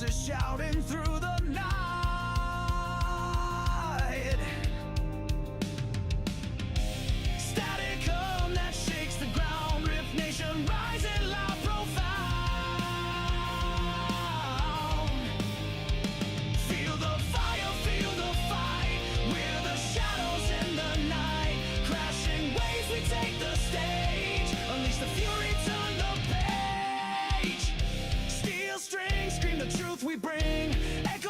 voices shouting through the night. Static hum that shakes the ground. Rift Nation rising loud, profound. Feel the fire, feel the fight. We're the shadows in the night. Crashing waves, we take the stage. Unleash the fury, turn the page. Steel strings, scream the truth we bring. Echo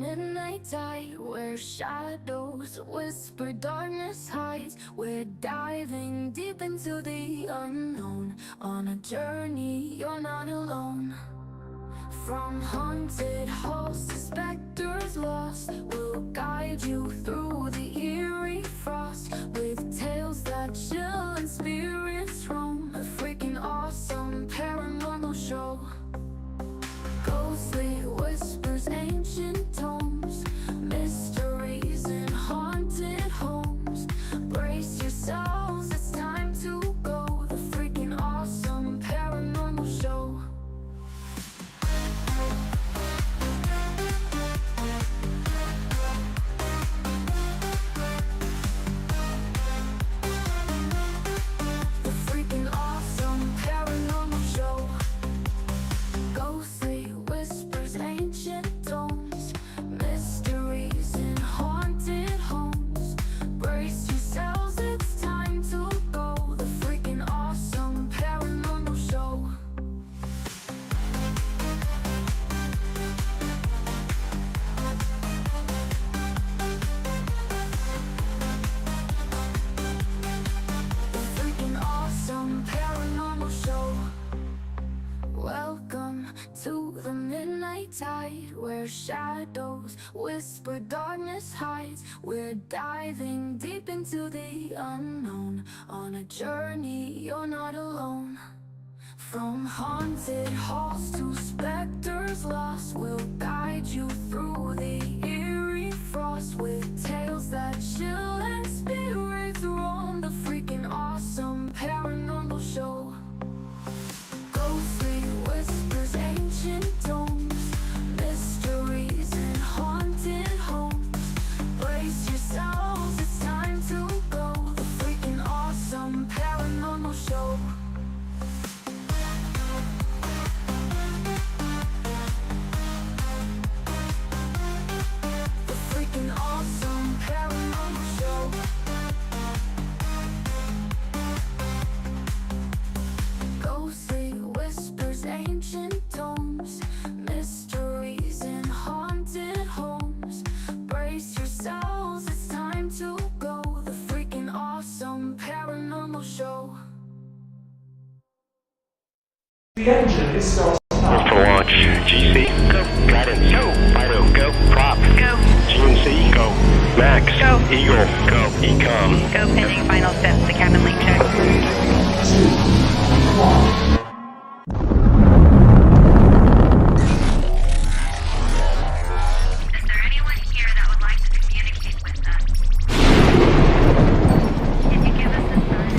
midnight tide, where shadows whisper, darkness hides. We're diving deep into the unknown, on a journey you're not alone. From haunted halls to specters lost, we'll guide you through the eerie frost, with tales that chill and spirits roam. A freaking awesome paranormal show. Ghostly whispers, ancient tomes, mysteries in haunted homes. Brace yourselves, it's time to go. The freaking awesome paranormal show. The freaking awesome paranormal show. Ghostly whispers, ancient tomes, mysteries in haunted homes. Brace yourselves, it's time to go. The freaking awesome paranormal show. The freaking awesome paranormal show. Welcome to the midnight tide, where shadows whisper, darkness hides. We're diving deep into the unknown, on a journey you're not alone. From haunted halls to specters lost, we'll guide you through the eerie frost, with tales that chill and spirits roam. The freaking awesome paranormal show. Ghostly whispers, ancient tomes, mysteries in haunted homes. Brace yourselves, it's time to go. The freaking awesome paranormal show. The freaking awesome paranormal show. Ghostly whispers, ancient tomes, mysteries in haunted homes. Brace yourselves, it's time to go. The freaking awesome paranormal show. The engine is still stopped. For launch, GC, go. Guidance, go. Fido, go. Prop, go. GNC, go. Max, Go. Eagle, go. Ecom. Go pending final steps to cabin link check. 3, 2, 1. Is there anyone here that would like to communicate with us? Can you give us a sign?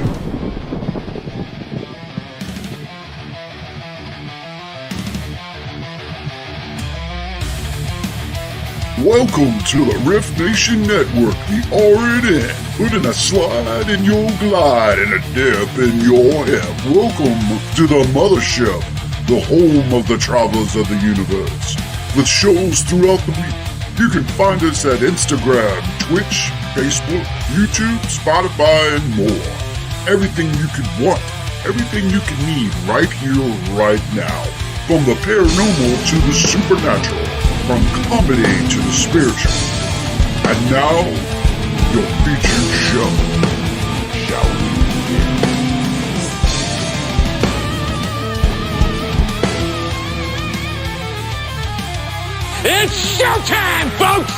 Welcome to the Rift Nation Network, the RNN, putting a slide in your glide and a dip in your hip. Welcome to the mothership, the home of the travelers of the universe. With shows throughout the week, you can find us at Instagram, Twitch, Facebook, YouTube, Spotify, and more. Everything you could want, everything you can need right here, right now. From the paranormal to the supernatural, from comedy to the spiritual. And now, your featured show. Shall we begin? It's showtime, folks!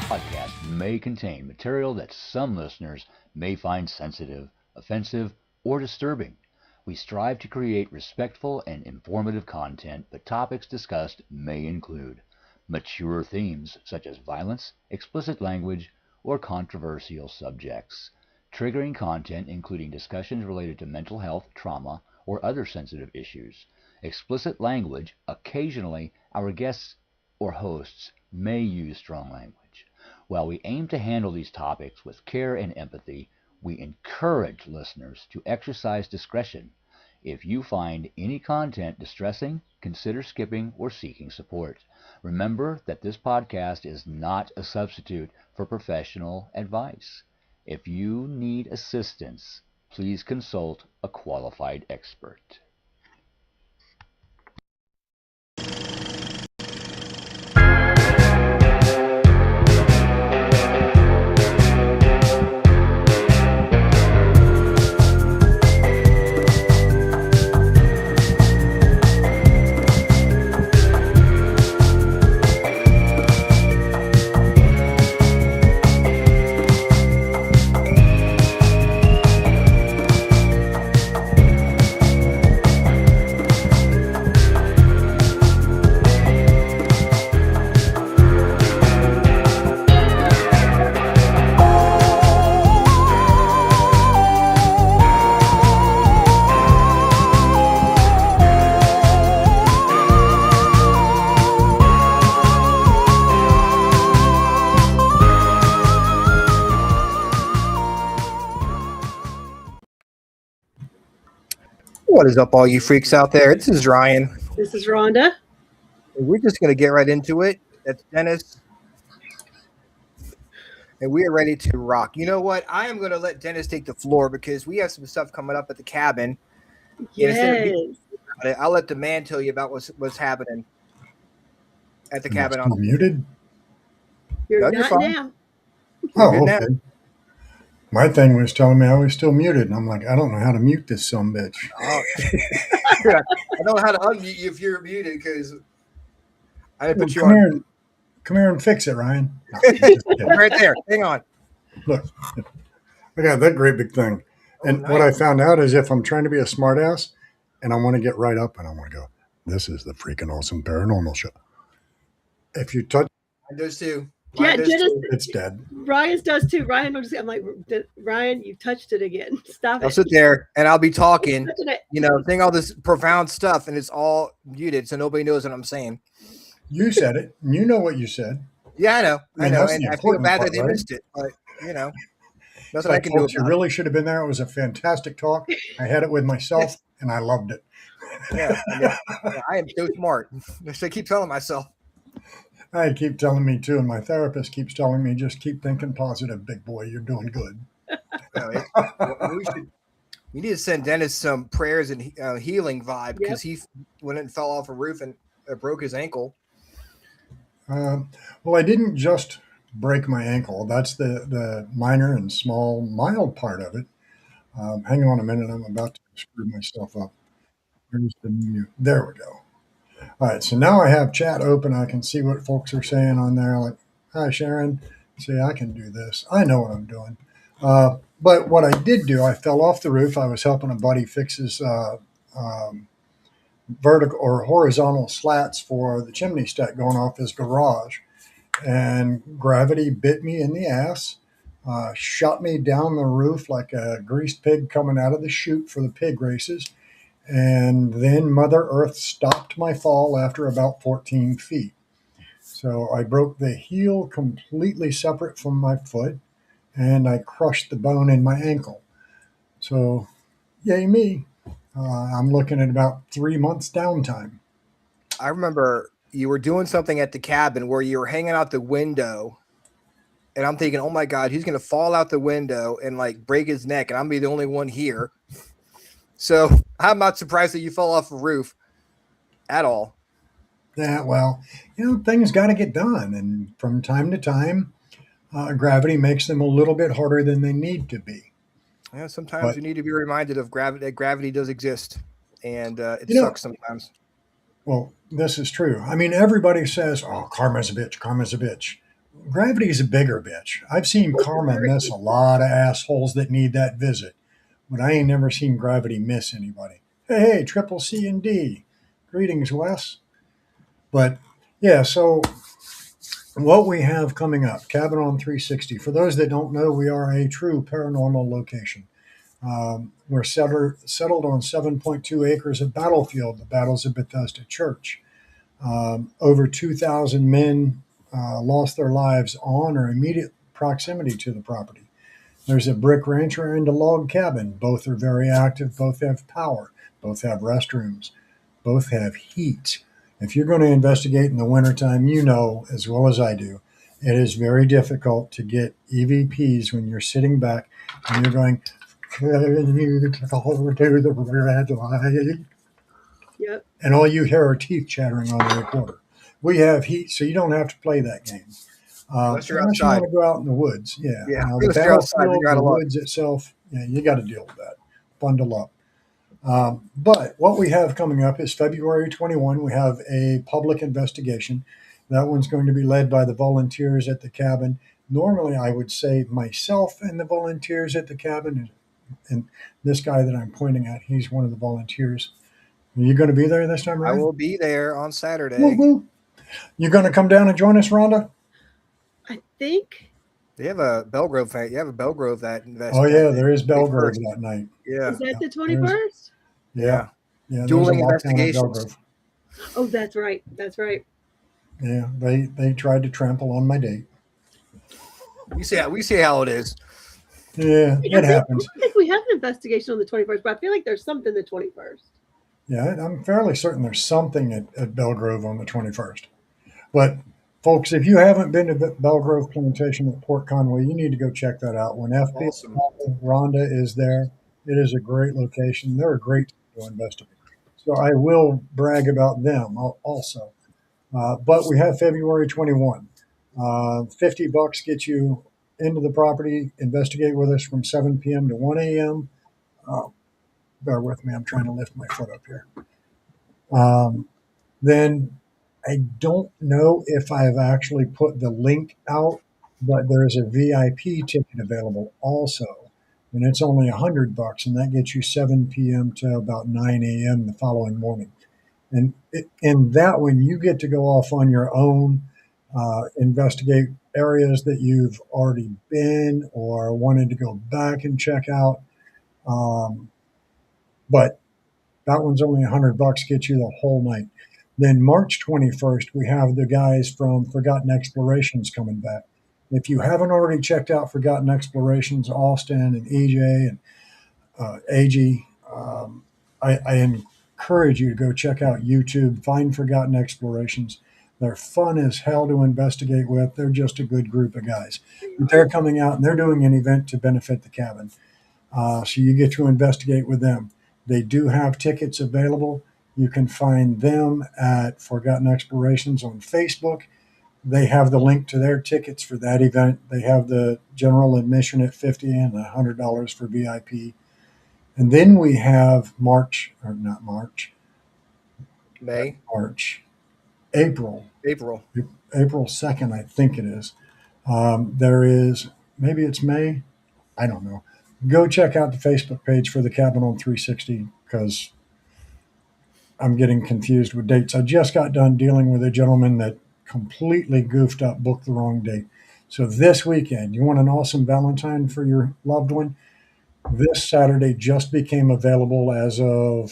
Podcast may contain material that some listeners may find sensitive, offensive, or disturbing. We strive to create respectful and informative content, but topics discussed may include mature themes such as violence, explicit language, or controversial subjects, triggering content including discussions related to mental health, trauma, or other sensitive issues, explicit language. Occasionally, our guests or hosts may use strong language. While we aim to handle these topics with care and empathy, we encourage listeners to exercise discretion. If you find any content distressing, consider skipping or seeking support. Remember that this podcast is not a substitute for professional advice. If you need assistance, please consult a qualified expert. What is up, all you freaks out there? This is Ryan. This is Rhonda. We're just going to get right into it. That's Dennis. And we are ready to rock. You know what? I am going to let Dennis take the floor because we have some stuff coming up at the cabin. Yes. I'll let the man tell you about what's happening at the cabin. I'm muted. You're No, not fine. now. Oh, Good now. okay. My thing was telling me I was still muted, and I'm like, I don't know how to mute this sumbitch. Oh. I don't know how to unmute you if you're muted because I didn't put you on. Come here and fix it, Ryan. No, just kidding. Right there. Hang on. Look, I got that great big thing. And nice. what I found out is if I'm trying to be a smartass and I want to get right up and I want to go, this is the Freakin Awesome Paranormal Show. If you touch Mine does too. Yeah, Mine does Dennis, too. it's dead. Ryan's does too. Ryan will just, I'm like, Ryan, you touched it again. Stop I'll it. sit there and I'll be talking, Touching it. saying all this profound stuff, and it's all muted, so nobody knows what I'm saying. You said it. And you know what you said. Yeah, I know. I mean, that's And the I feel important bad part, that they right? missed it, but nothing It's I like, can do folks, you about really should have been there. It was a fantastic talk. I had it with myself, and I loved it. it. Yeah, I am so smart. So I keep telling myself. I keep telling me too, and my therapist keeps telling me, just keep thinking positive, big boy. You're doing good. We need to send Dennis some prayers and healing vibe because he went and fell off a roof and broke his ankle. Well, I didn't just break my ankle. That's the minor and small, mild part of it. Hang on a minute. I'm about to screw myself up. Where's the menu? There we go. All right. So now I have chat open. I can see what folks are saying on there. Like, hi, Sharon. See, I can do this. I know what I'm doing. But what I did do, I fell off the roof. I was helping a buddy fix his vertical or horizontal slats for the chimney stack going off his garage. And gravity bit me in the ass, shot me down the roof like a greased pig coming out of the chute for the pig races. And then Mother Earth stopped my fall after about 14 feet. So I broke the heel completely separate from my foot, and I crushed the bone in my ankle. So, yay me. I'm looking at about 3 months downtime. I remember you were doing something at the cabin where you were hanging out the window, and I'm thinking, oh my God, he's going to fall out the window and like break his neck, and I'm be the only one here. So I'm not surprised that you fell off a roof at all. Yeah, well, things got to get done. And from time to time, gravity makes them a little bit harder than they need to be. Yeah, sometimes you need to be reminded of gravity, that gravity does exist, and it You know- sucks sometimes. Well, this is true. I mean, everybody says, oh, karma's a bitch, karma's a bitch. Gravity is a bigger bitch. I've seen karma miss a lot of assholes that need that visit, but I ain't never seen gravity miss anybody. Hey, triple C and D. Greetings, Wes. But yeah, so what we have coming up, Cabin on 360. For those that don't know, we are a true paranormal location. We're settled on 7.2 acres of battlefield, the Battles of Bethesda Church. Over 2,000 men lost their lives on or immediate proximity to the property. There's a brick rancher and a log cabin. Both are very active. Both have power. Both have restrooms. Both have heat. If you're going to investigate in the wintertime, you know as well as I do, it is very difficult to get EVPs when you're sitting back and you're going, "Can you go to the red light?" Yep. And all you hear are teeth chattering on the recorder. We have heat, so you don't have to play that game. Unless you're unless you outside. want to go out in the woods. Yeah. Yeah, Now, unless the you're outside, battlefield, you're out the of luck. woods itself, you got to deal with that. Bundle up. But what we have coming up is February 21. We have a public investigation. That one's going to be led by the volunteers at the cabin. Normally, I would say myself and the volunteers at the cabin. And this guy that I'm pointing at, he's one of the volunteers. Are you going to be there this time, I Ryan? will be there on Saturday. Woo, woo. You going to come down and join us, Rhonda? I think. You have a Belgrove fan. You have a Belgrove that invest. Oh, yeah, there is Belgrove that night. Yeah. Is that the 21st? Yeah. Yeah. Dueling there's a lockdown at investigations. Belgrove. Oh, that's right. That's right. Yeah, they tried to trample on my date. We see how it is. Yeah, I it happens. don't think we have an investigation on the 21st, but I feel like there's something the 21st. Yeah, I'm fairly certain there's something at Belgrove on the 21st. But folks, if you haven't been to Belgrove Plantation at Port Conway, you need to go check that out. When FBI Awesome. Rhonda is there, it is a great location. They're a great team to investigate. So I will brag about them also. But we have February 21. $50 gets you into the property. Investigate with us from 7 p.m. to 1 a.m. Uh, bear with me. I'm trying to lift my foot up here. Then I don't know if I've actually put the link out, but there's a VIP ticket available also. And it's only $100, and that gets you 7 p.m. to about 9 a.m. the following morning. And in that one, you get to go off on your own, investigate areas that you've already been or wanted to go back and check out. But that one's only $100, gets you the whole night. Then March 21st, we have the guys from Forgotten Explorations coming back. If you haven't already checked out Forgotten Explorations, Austin and EJ and AG, I encourage you to go check out YouTube, find Forgotten Explorations. They're fun as hell to investigate with. They're just a good group of guys. But they're coming out and they're doing an event to benefit the cabin. So you get to investigate with them. They do have tickets available. You can find them at Forgotten Explorations on Facebook. They have the link to their tickets for that event. They have the general admission at $50 and $100 for VIP. And then we have April April. April 2nd, I think it is. There is, maybe it's May, I don't know. Go check out the Facebook page for the Cabin on 360 because I'm getting confused with dates. I just got done dealing with a gentleman that completely goofed up, booked the wrong date. So this weekend, you want an awesome Valentine for your loved one? This Saturday just became available as of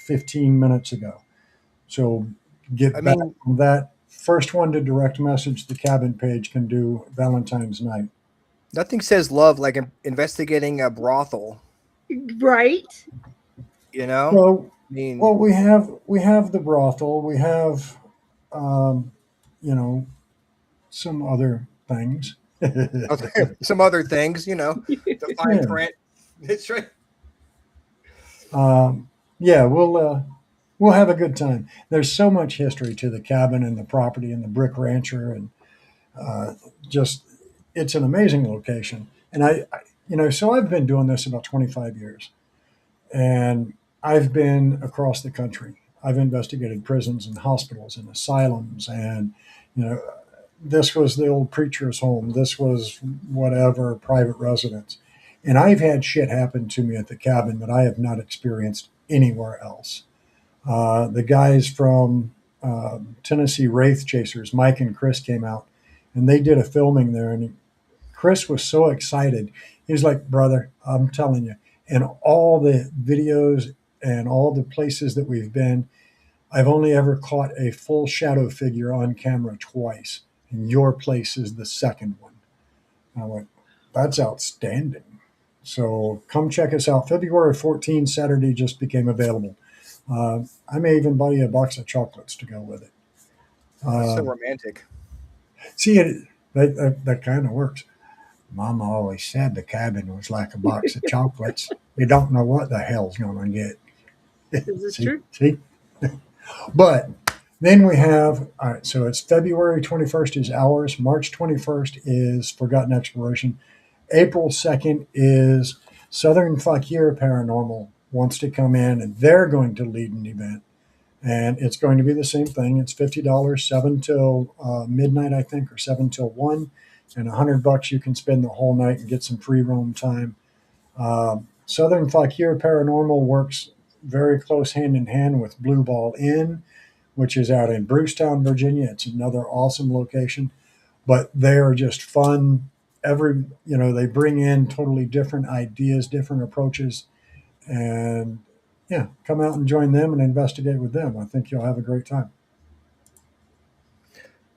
15 minutes ago. So get I back mean, on that. First one to direct message the cabin page can do Valentine's night. nothing says love like investigating a brothel. Right? You know, So, I mean, well, we have the brothel. We have, um, you know, some other things. some other things. You know, the fine Yeah. print. That's right. Yeah, we'll have a good time. There's so much history to the cabin and the property and the brick rancher, and just it's an amazing location. And so I've been doing this about 25 years, and I've been across the country. I've investigated prisons and hospitals and asylums, and you know, this was the old preacher's home. This was whatever private residence, and I've had shit happen to me at the cabin that I have not experienced anywhere else. The guys from Tennessee Wraith Chasers, Mike and Chris, came out and they did a filming there. And Chris was so excited. He was like, "Brother, I'm telling you, in all the videos and all the places that we've been, I've only ever caught a full shadow figure on camera twice. And your place is the second one." And I went, "That's outstanding." So come check us out. February 14th, Saturday just became available. I may even buy you a box of chocolates to go with it. That's so romantic. See, that kind of works. Mama always said the cabin was like a box of chocolates. You don't know what the hell's going to get. This is true. See? But then we have, all right, so it's February 21st is ours. March 21st is Forgotten Exploration. April 2nd is Southern Fakir Paranormal wants to come in, and they're going to lead an event. And it's going to be the same thing. It's $50, 7 till midnight, I think, or 7 till 1. And $100 you can spend the whole night and get some free roam time. Southern Fakir Paranormal works very close hand in hand with Blue Ball Inn, which is out in Brucetown, Virginia. It's another awesome location, but they are just fun. They bring in totally different ideas, different approaches, and yeah, come out and join them and investigate with them. I think you'll have a great time.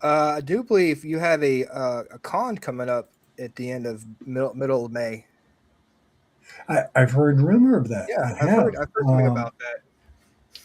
I do believe you have a con coming up at the end of middle of May. I've heard rumor of that. Yeah, I've I've heard something about that.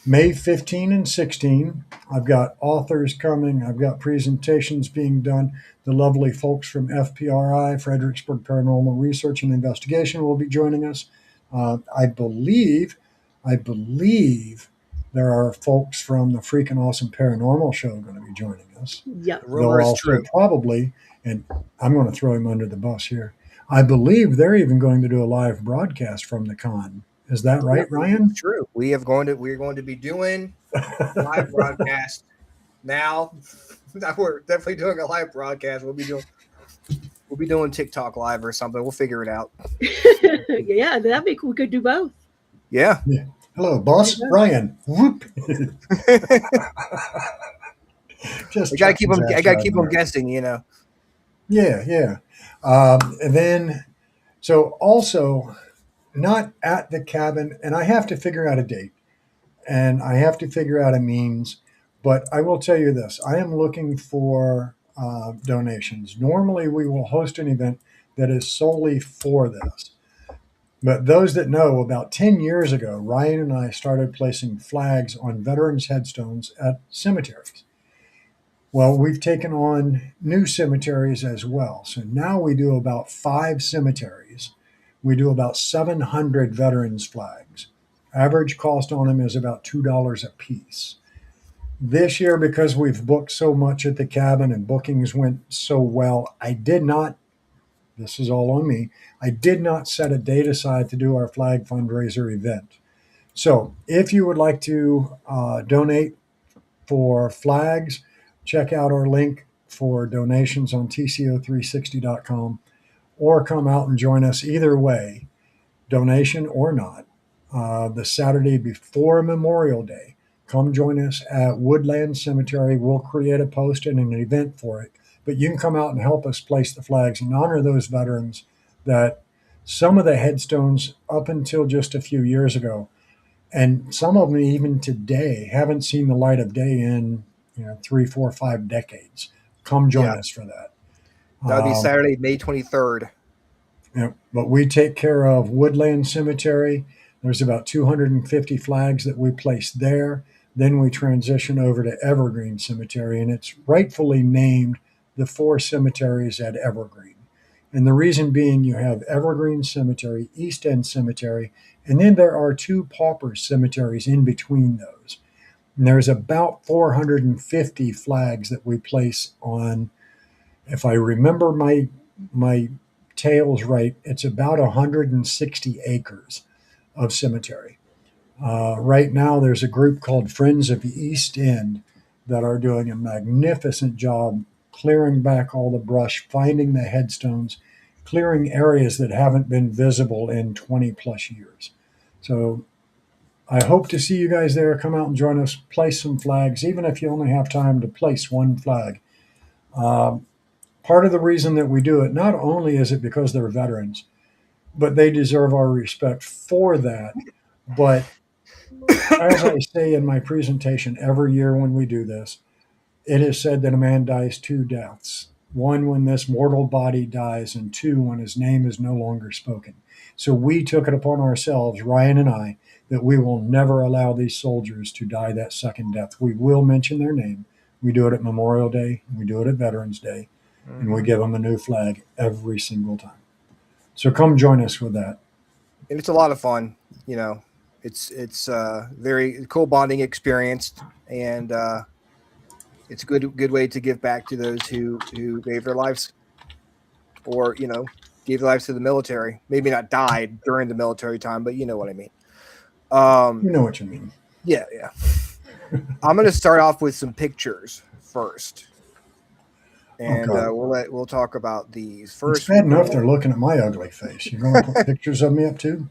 May 15 and 16, I've got authors coming. I've got presentations being done. The lovely folks from FPRI, Fredericksburg Paranormal Research and Investigation, will be joining us. I believe there are folks from the Freakin Awesome Paranormal Show going to be joining us. Yeah. The rumor They'll is also true. probably, and I'm going to throw him under the bus here. I believe they're even going to do a live broadcast from the con. Is that right, Ryan? It's true. We're going to be doing live broadcast now. We're definitely doing a live broadcast. We'll be doing TikTok live or something. We'll figure it out. Yeah, that'd be cool. We could do both. Yeah. Hello, boss. Ryan. Whoop. Just I gotta keep them. chuck his I ass gotta right keep in them there. guessing. You know. Yeah. And then, so also not at the cabin, and I have to figure out a date and I have to figure out a means, but I will tell you this. I am looking for donations. Normally we will host an event that is solely for this. But those that know, about 10 years ago, Ryan and I started placing flags on veterans' headstones at cemeteries. Well, we've taken on new cemeteries as well. So now we do about 5 cemeteries. We do about 700 veterans flags. Average cost on them is about $2 a piece. This year, because we've booked so much at the cabin and bookings went so well, this is all on me, I did not set a date aside to do our flag fundraiser event. So if you would like to donate for flags, check out our link for donations on tco360.com or come out and join us either way, donation or not, the Saturday before Memorial Day. Come join us at Woodland Cemetery. We'll create a post and an event for it. But you can come out and help us place the flags and honor those veterans that some of the headstones up until just a few years ago, and some of them even today, haven't seen the light of day in 3, 4, 5 decades. Come join us for that. That'll be Saturday, May 23rd. Yeah, but we take care of Woodland Cemetery. There's about 250 flags that we place there. Then we transition over to Evergreen Cemetery, and it's rightfully named the 4 cemeteries at Evergreen. And the reason being, you have Evergreen Cemetery, East End Cemetery, and then there are 2 pauper cemeteries in between those. And there's about 450 flags that we place on, if I remember my tales right, it's about 160 acres of cemetery. Right now, there's a group called Friends of the East End that are doing a magnificent job clearing back all the brush, finding the headstones, clearing areas that haven't been visible in 20 plus years. So I hope to see you guys there. Come out and join us, place some flags, even if you only have time to place one flag. Part of the reason that we do it, not only is it because they're veterans, but they deserve our respect for that. But as I say in my presentation every year when we do this, it is said that a man dies 2 deaths. 1, when this mortal body dies, and 2, when his name is no longer spoken. So we took it upon ourselves, Ryan and I, that we will never allow these soldiers to die that second death. We will mention their name. We do it at Memorial Day, we do it at Veterans Day, and we give them a new flag every single time. So come join us with that. And it's a lot of fun. It's a very cool bonding experience, and it's a good way to give back to those who gave their lives, or gave their lives to the military. Maybe not died during the military time, but you know what I mean. You know what you mean. Yeah. I'm going to start off with some pictures first, and Okay. we'll talk about these first. It's bad enough they're looking at my ugly face. You're going to put pictures of me up too?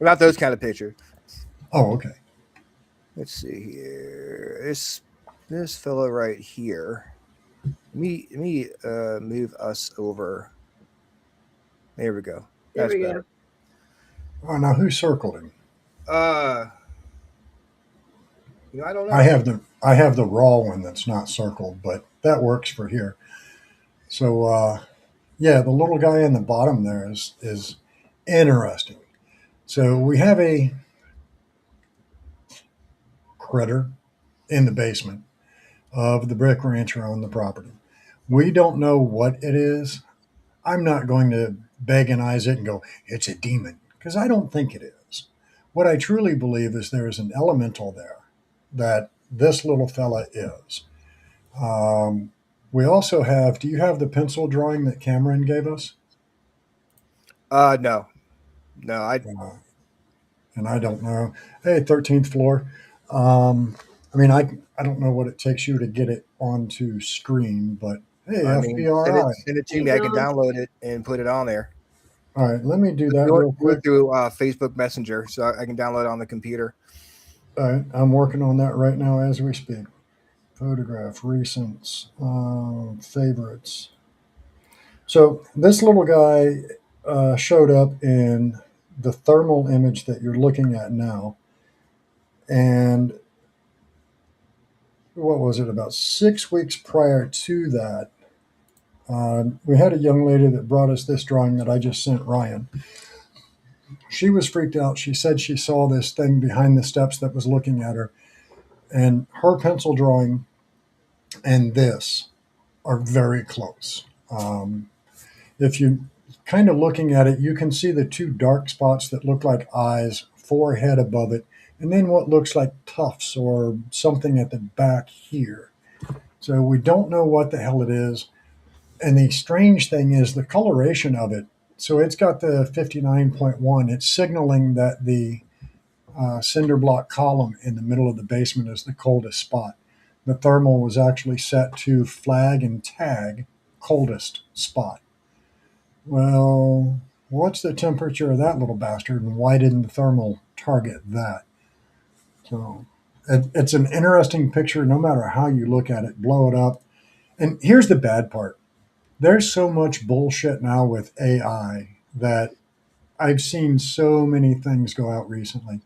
Not those kind of pictures. Oh, okay. Let's see here. This fellow right here. Let me move us over. There we go. There That's we better. go. Oh, now who circled him? I don't know. I have the raw one that's not circled, but that works for here. So yeah, the little guy in the bottom there is interesting. So we have critter in the basement of the brick rancher on the property. We don't know what it is. I'm not going to paganize it and go, it's a demon, because I don't think it is. What I truly believe is there is an elemental there that this little fella is. We also have, do you have the pencil drawing that Cameron gave us? No. And I don't know. Hey, 13th floor. I mean, I don't know what it takes you to get it onto screen, but hey, I mean, FBRI. send it to me. I can download it and put it on there. All right, let me do that Do real it quick. through Facebook Messenger, so I can download it on the computer. All right, I'm working on that right now as we speak. Photograph, recents, favorites. So this little guy showed up in the thermal image that you're looking at now. And what was it, about 6 weeks prior to that, we had a young lady that brought us this drawing that I just sent Ryan. She was freaked out. She said she saw this thing behind the steps that was looking at her. And her pencil drawing and this are very close. If you kind of looking at it, you can see the two dark spots that look like eyes, forehead above it, and then what looks like tufts or something at the back here. So we don't know what the hell it is. And the strange thing is the coloration of it. So it's got the 59.1. It's signaling that the cinder block column in the middle of the basement is the coldest spot. The thermal was actually set to flag and tag coldest spot. Well, what's the temperature of that little bastard, and why didn't the thermal target that? So it's an interesting picture no matter how you look at it, blow it up. And here's the bad part. There's so much bullshit now with AI that I've seen so many things go out recently,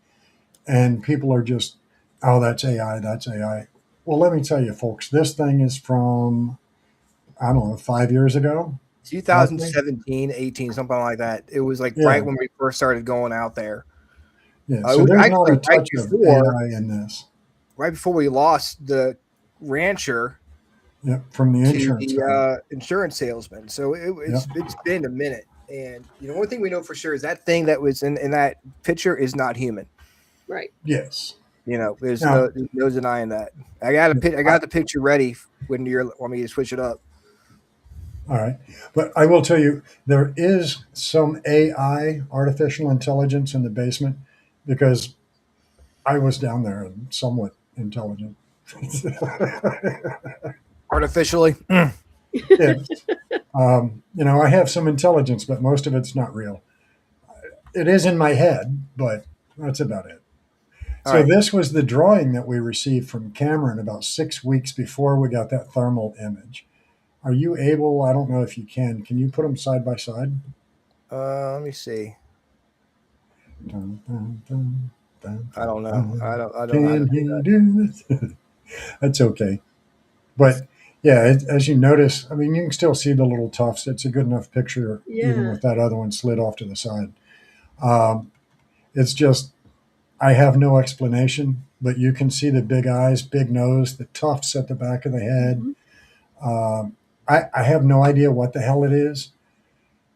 and people are just, oh, that's AI, that's AI. Well, let me tell you, folks, this thing is from, I don't know, 5 years ago. 2017, 18, something like that. It was like right when we first started going out there. Yeah, so there's not a touch of AI in this. Right before we lost the rancher. Yep, from the insurance. To the insurance salesman. So it's been a minute. And the only thing we know for sure is that thing that was in that picture is not human. Right. Yes. There's no denying that. I got the picture ready when you want me to switch it up. All right. But I will tell you, there is some AI, artificial intelligence, in the basement, because I was down there and somewhat intelligent. Artificially? Yes. I have some intelligence, but most of it's not real. It is in my head, but that's about it. So this was the drawing that we received from Cameron about 6 weeks before we got that thermal image. Are you able, I don't know if you can you put them side by side? Let me see. Dun, dun, dun, dun, I don't know. I don't can know how to he do this? That's okay. But yeah, as you notice, I mean, you can still see the little tufts. It's a good enough picture, even with that other one slid off to the side. It's just, I have no explanation, but you can see the big eyes, big nose, the tufts at the back of the head. Mm-hmm. I have no idea what the hell it is.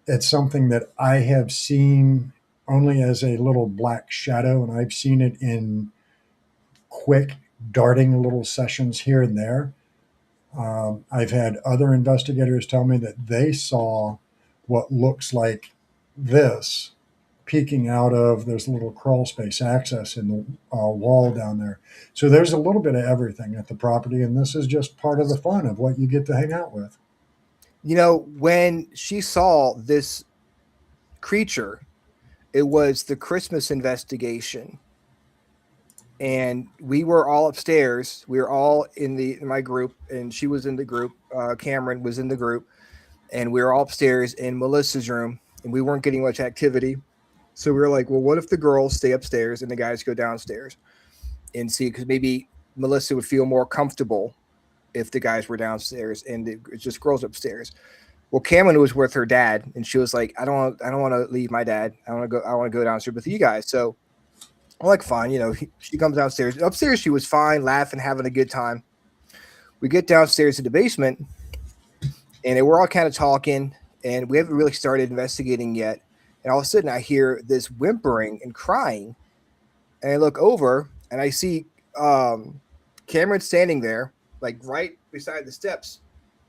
It's something that I have seen only as a little black shadow, and I've seen it in quick darting little sessions here and there. I've had other investigators tell me that they saw what looks like this peeking out of, there's a little crawl space access in the wall down there. So there's a little bit of everything at the property, and this is just part of the fun of what you get to hang out with. When she saw this creature, it was the Christmas investigation. And we were all upstairs. We were all in my group, and she was in the group. Cameron was in the group, and we were all upstairs in Melissa's room, and we weren't getting much activity. So we were like, well, what if the girls stay upstairs and the guys go downstairs and see? Because maybe Melissa would feel more comfortable if the guys were downstairs and it's just girls upstairs. Well, Cameron was with her dad, and she was like, I don't want to leave my dad. I want to go downstairs with you guys. So I'm like, fine. She comes downstairs. Upstairs, she was fine, laughing, having a good time. We get downstairs to the basement, and we're all kind of talking, and we haven't really started investigating yet. And all of a sudden, I hear this whimpering and crying, and I look over, and I see Cameron standing there, like right beside the steps,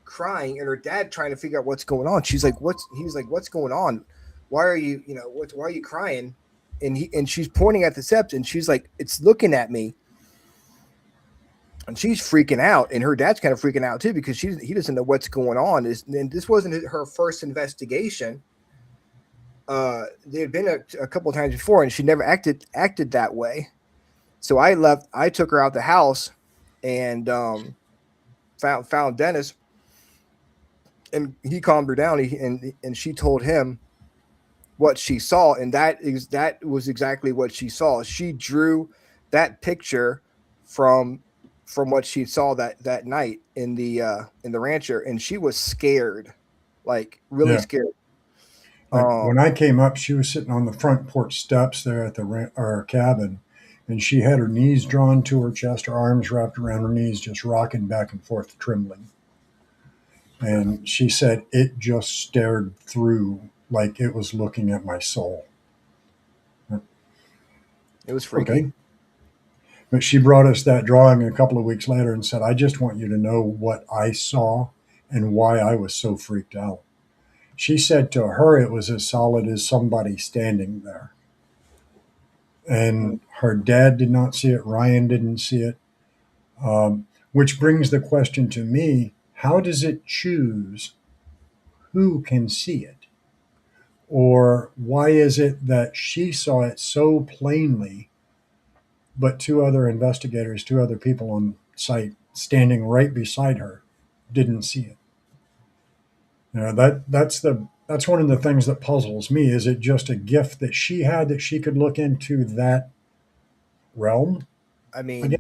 crying, and her dad trying to figure out what's going on. She's like, "What's?" He's like, "What's going on? Why are you? Why are you crying?" And she's pointing at the steps, and she's like, "It's looking at me." And she's freaking out, and her dad's kind of freaking out too because he doesn't know what's going on. And this wasn't her first investigation. They had been a couple of times before, and she never acted that way. So I left. I took her out the house, and found Dennis, and he calmed her down. And she told him what she saw, and that was exactly what she saw. She drew that picture from what she saw that night in the rancher, and she was scared, like really scared. When I came up, she was sitting on the front porch steps there at our cabin, and she had her knees drawn to her chest, her arms wrapped around her knees, just rocking back and forth, trembling. And she said it just stared through like it was looking at my soul. It was freaky. Okay. But she brought us that drawing a couple of weeks later and said, I just want you to know what I saw and why I was so freaked out. She said to her it was as solid as somebody standing there. And her dad did not see it. Ryan didn't see it. Which brings the question to me, how does it choose who can see it? Or why is it that she saw it so plainly, but two other people on site standing right beside her didn't see it? That's one of the things that puzzles me. Is it just a gift that she had that she could look into that realm? I mean,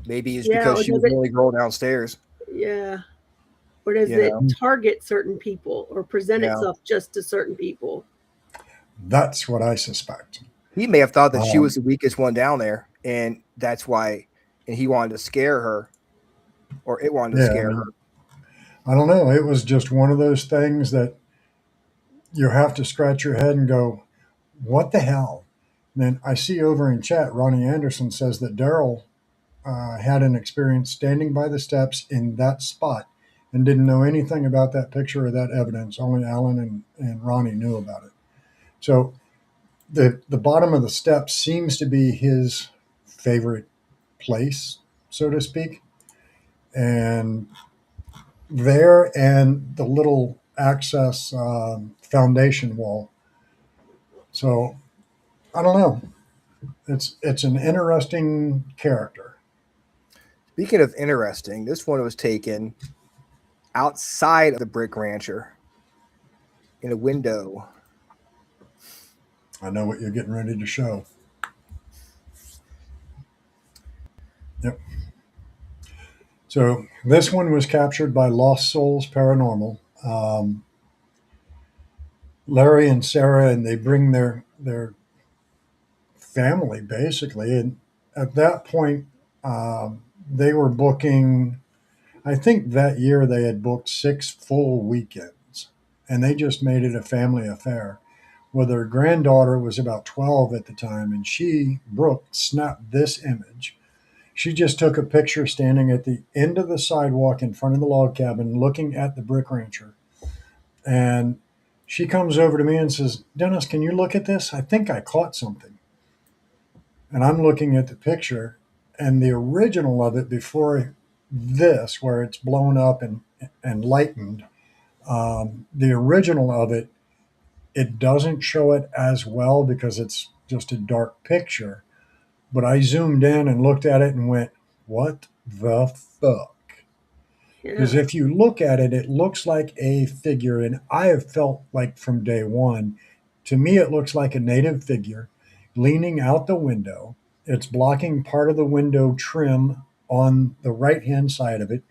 maybe it's because she was the only girl downstairs. Yeah. Or does it target certain people or present itself just to certain people? That's what I suspect. He may have thought that she was the weakest one down there, and that's why, and he wanted to scare her, or it wanted to scare her. I don't know. It was just one of those things that you have to scratch your head and go, what the hell? And then I see over in chat, Ronnie Anderson says that Daryl had an experience standing by the steps in that spot and didn't know anything about that picture or that evidence. Only Alan and Ronnie knew about it. So the bottom of the steps seems to be his favorite place, so to speak. And there and the little access foundation wall. So I don't know. It's an interesting character. Speaking of interesting, this one was taken outside of the brick rancher in a window. I know what you're getting ready to show. Yep. So this one was captured by Lost Souls Paranormal. Larry and Sarah, and they bring their family basically. And at that point, they were booking, I think that year they had booked 6 full weekends, and they just made it a family affair. Well, their granddaughter was about 12 at the time, and she, Brooke, snapped this image. She just took a picture standing at the end of the sidewalk in front of the log cabin looking at the brick rancher. And she comes over to me and says, Dennis, can you look at this? I think I caught something. And I'm looking at the picture, and the original of it before this, where it's blown up and lightened, the original of it, it doesn't show it as well because it's just a dark picture. But I zoomed in and looked at it and went, what the fuck? Because if you look at it, it looks like a figure. And I have felt like from day one, to me, it looks like a native figure leaning out the window. It's blocking part of the window trim on the right-hand side of it.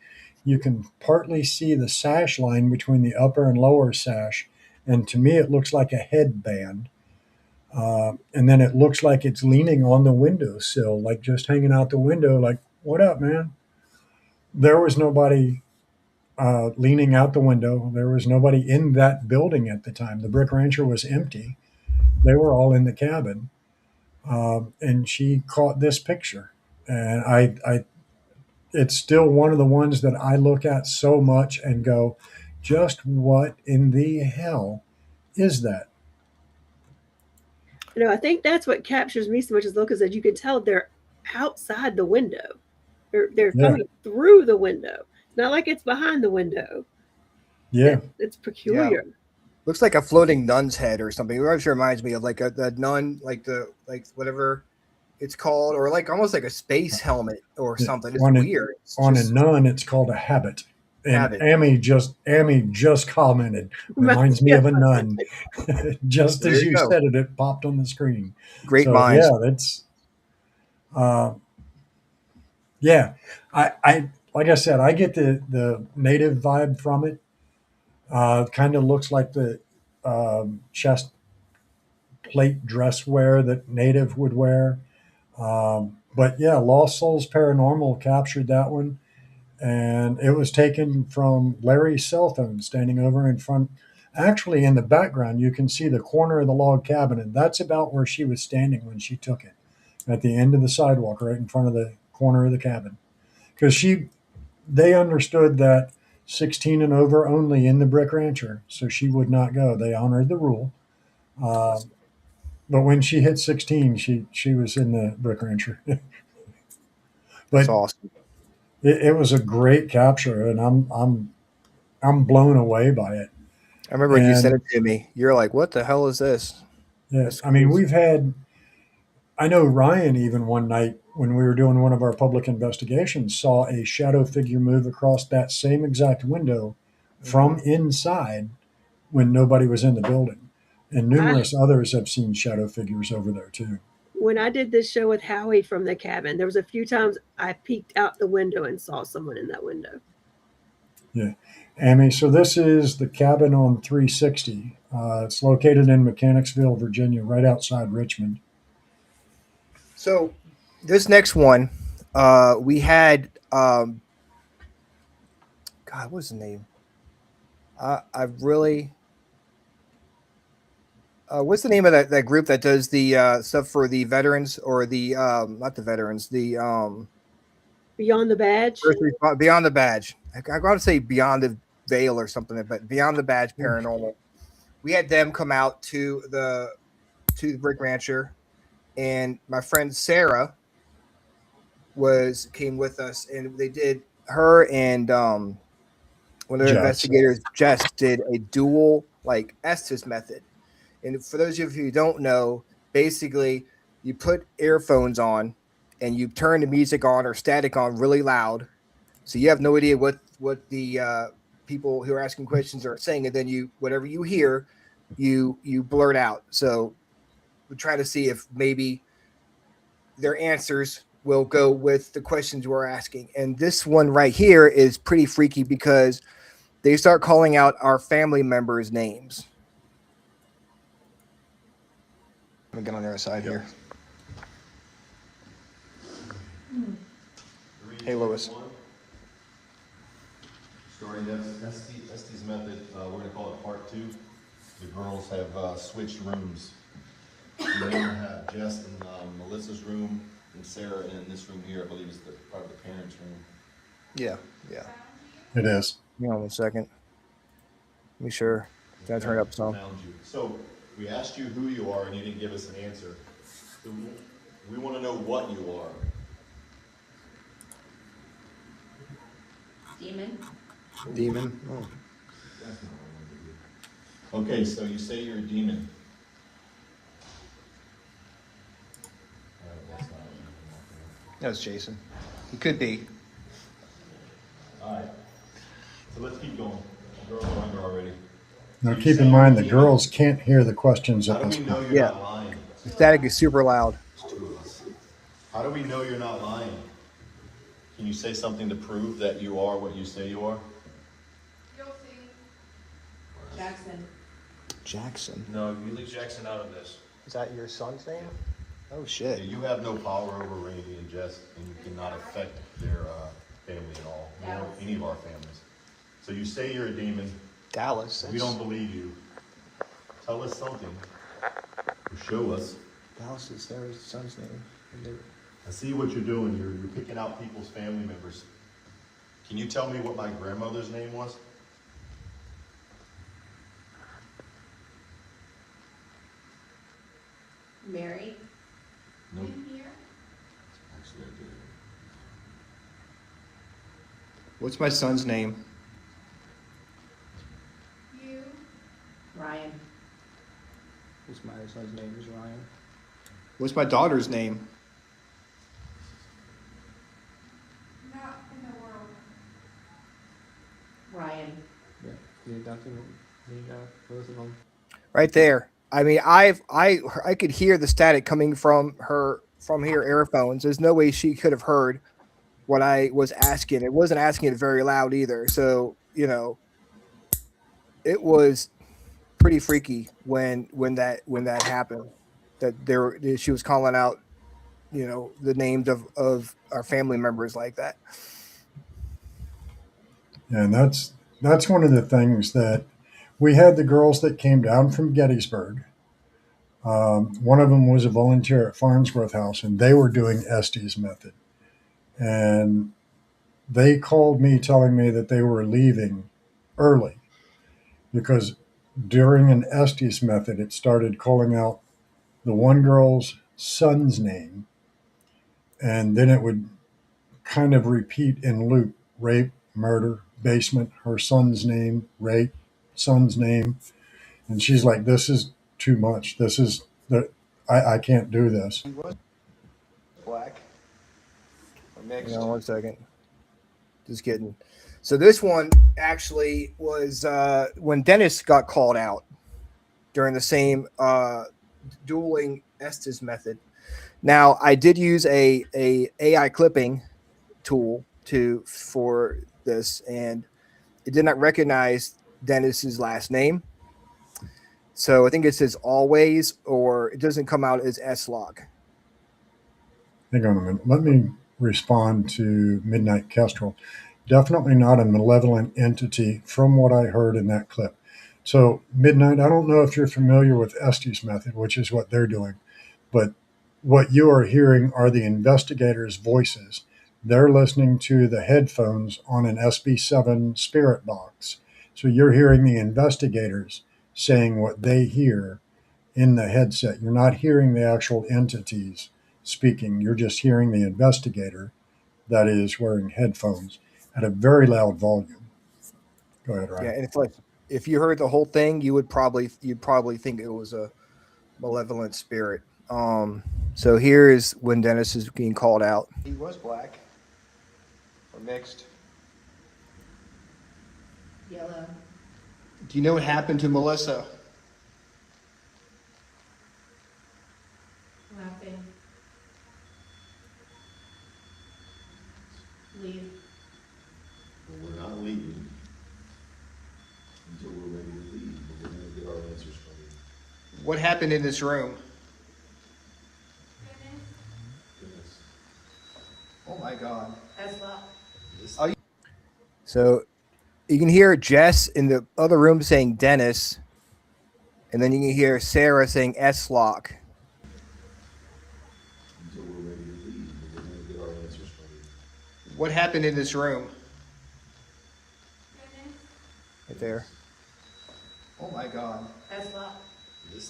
You can partly see the sash line between the upper and lower sash. And to me, it looks like a headband. And then it looks like it's leaning on the windowsill, like just hanging out the window, like, what up, man? There was nobody leaning out the window. There was nobody in that building at the time. The Brick Rancher was empty. They were all in the cabin. And she caught this picture. And it's still one of the ones that I look at so much and go, just what in the hell is that? You know, I think that's what captures me so much as look is that you can tell they're outside the window. They're coming through the window. It's not like it's behind the window. Yeah. It's peculiar. Yeah. Looks like a floating nun's head or something. It actually reminds me of like the nun, like whatever it's called, or like almost like a space helmet or something. It's weird. A nun, it's called a habit. And Amy just commented, reminds me of a nun. Just as you said it, it popped on the screen. Great minds. Yeah, that's I like I said, I get the native vibe from it. Kind of looks like the chest plate dress wear that native would wear. But yeah, Lost Souls Paranormal captured that one. And it was taken from Larry's cell phone standing over in front. Actually, in the background, you can see the corner of the log cabin, and that's about where she was standing when she took it, at the end of the sidewalk, right in front of the corner of the cabin. Because they understood that 16 and over only in the Brick Rancher, so she would not go. They honored the rule. But when she hit 16, she was in the Brick Rancher. That's awesome. It was a great capture, and I'm blown away by it. I remember when you sent it to me. You're like, "What the hell is this?" Yes, I mean I know Ryan even one night when we were doing one of our public investigations saw a shadow figure move across that same exact window from inside when nobody was in the building, and numerous others have seen shadow figures over there too. When I did this show with Howie from the cabin, there was a few times I peeked out the window and saw someone in that window. Yeah. Amy, so this is the cabin on 360. It's located in Mechanicsville, Virginia, right outside Richmond. So this next one, we had, God, what's the name? What's the name of that group that does the stuff for the veterans or the not the veterans, the Beyond the Badge? Beyond the Badge. I got to say Beyond the Veil or something, but Beyond the Badge Paranormal. We had them come out to the Brick Rancher, and my friend Sarah came with us, and they did her and one of the investigators, Jess, did a dual like Estes method. And for those of you who don't know, basically you put earphones on and you turn the music on or static on really loud, so you have no idea what the people who are asking questions are saying, and then whatever you hear, you blurt out. So we try to see if maybe their answers will go with the questions we're asking. And this one right here is pretty freaky because they start calling out our family members' names. Let me get on the other side here. Hey, Lois. Starting Estes method, we're going to call it part 2. The girls have switched rooms. We're going to have Jess in Melissa's room and Sarah in this room here. I believe is part of the parents' room. Yeah. It is. Hang on 1 second. Be sure. Can I turn it up some? So we asked you who you are, and you didn't give us an answer. So we want to know what you are. Demon. Oh. Okay, so you say you're a demon. That's Jason. He could be. All right. So let's keep going. The girls are under already. Now, keep in mind, the girls can't hear the questions at this point. You're not lying? The static is super loud. How do we know you're not lying? Can you say something to prove that you are what you say you are? Jackson. Jackson. No, you leave Jackson out of this. Is that your son's name? Oh Yeah, shit. you have no power over Randy and Jess, and you cannot affect their family at all, nor any of our families. So you say you're a demon. Dallas. We don't believe you. Tell us something. Or show us. Dallas is their son's name. I see what you're doing. You're picking out people's family members. Can you tell me what my grandmother's name was? Mary? No. Here? Actually, I did. What's my son's name? You? Ryan. What's my son's name? Is Ryan. What's my daughter's name? Not in the world. Ryan. Right there. I mean, I could hear the static coming from her earphones. There's no way she could have heard what I was asking. It wasn't asking it very loud either. So, you know, it was pretty freaky when that happened. That she was calling out, you know, the names of our family members like that. And that's one of the things that we had. The girls that came down from Gettysburg. One of them was a volunteer at Farnsworth House, and they were doing Estes method. And they called me telling me that they were leaving early because during an Estes method, it started calling out the one girl's son's name, and then it would kind of repeat in loop: rape, murder, basement, her son's name, rape, son's name. And she's like, this is too much. This is I can't do this. Black. Hang on 1 second. Just kidding. So this one actually was when Dennis got called out during the same dueling Estes method. Now I did use a AI clipping tool for this, and it did not recognize Dennis's last name. So I think it says always, or it doesn't come out as Estlock. Hang on a minute. Let me respond to Midnight Kestrel. Definitely not a malevolent entity from what I heard in that clip. So Midnight, I don't know if you're familiar with Estes method, which is what they're doing, but what you are hearing are the investigators' voices. They're listening to the headphones on an SB7 spirit box. So you're hearing the investigators saying what they hear in the headset. You're not hearing the actual entities speaking. You're just hearing the investigator that is wearing headphones at a very loud volume. Go ahead, Ryan. Yeah, and it's like if you heard the whole thing, you'd probably think it was a malevolent spirit. So here is when Dennis is being called out. He was black or mixed. Yellow. Do you know what happened to Melissa? Laughing. Leave. Well, we're not leaving until we're ready to leave, but we're going to get our answers from you. What happened in this room? Goodness. Oh my God. Estlock. So you can hear Jess in the other room saying Dennis, and then you can hear Sarah saying Estlock. Until we're ready to leave, but we're going to get our answers from you. What happened in this room? Right there. Oh my God. Estlock.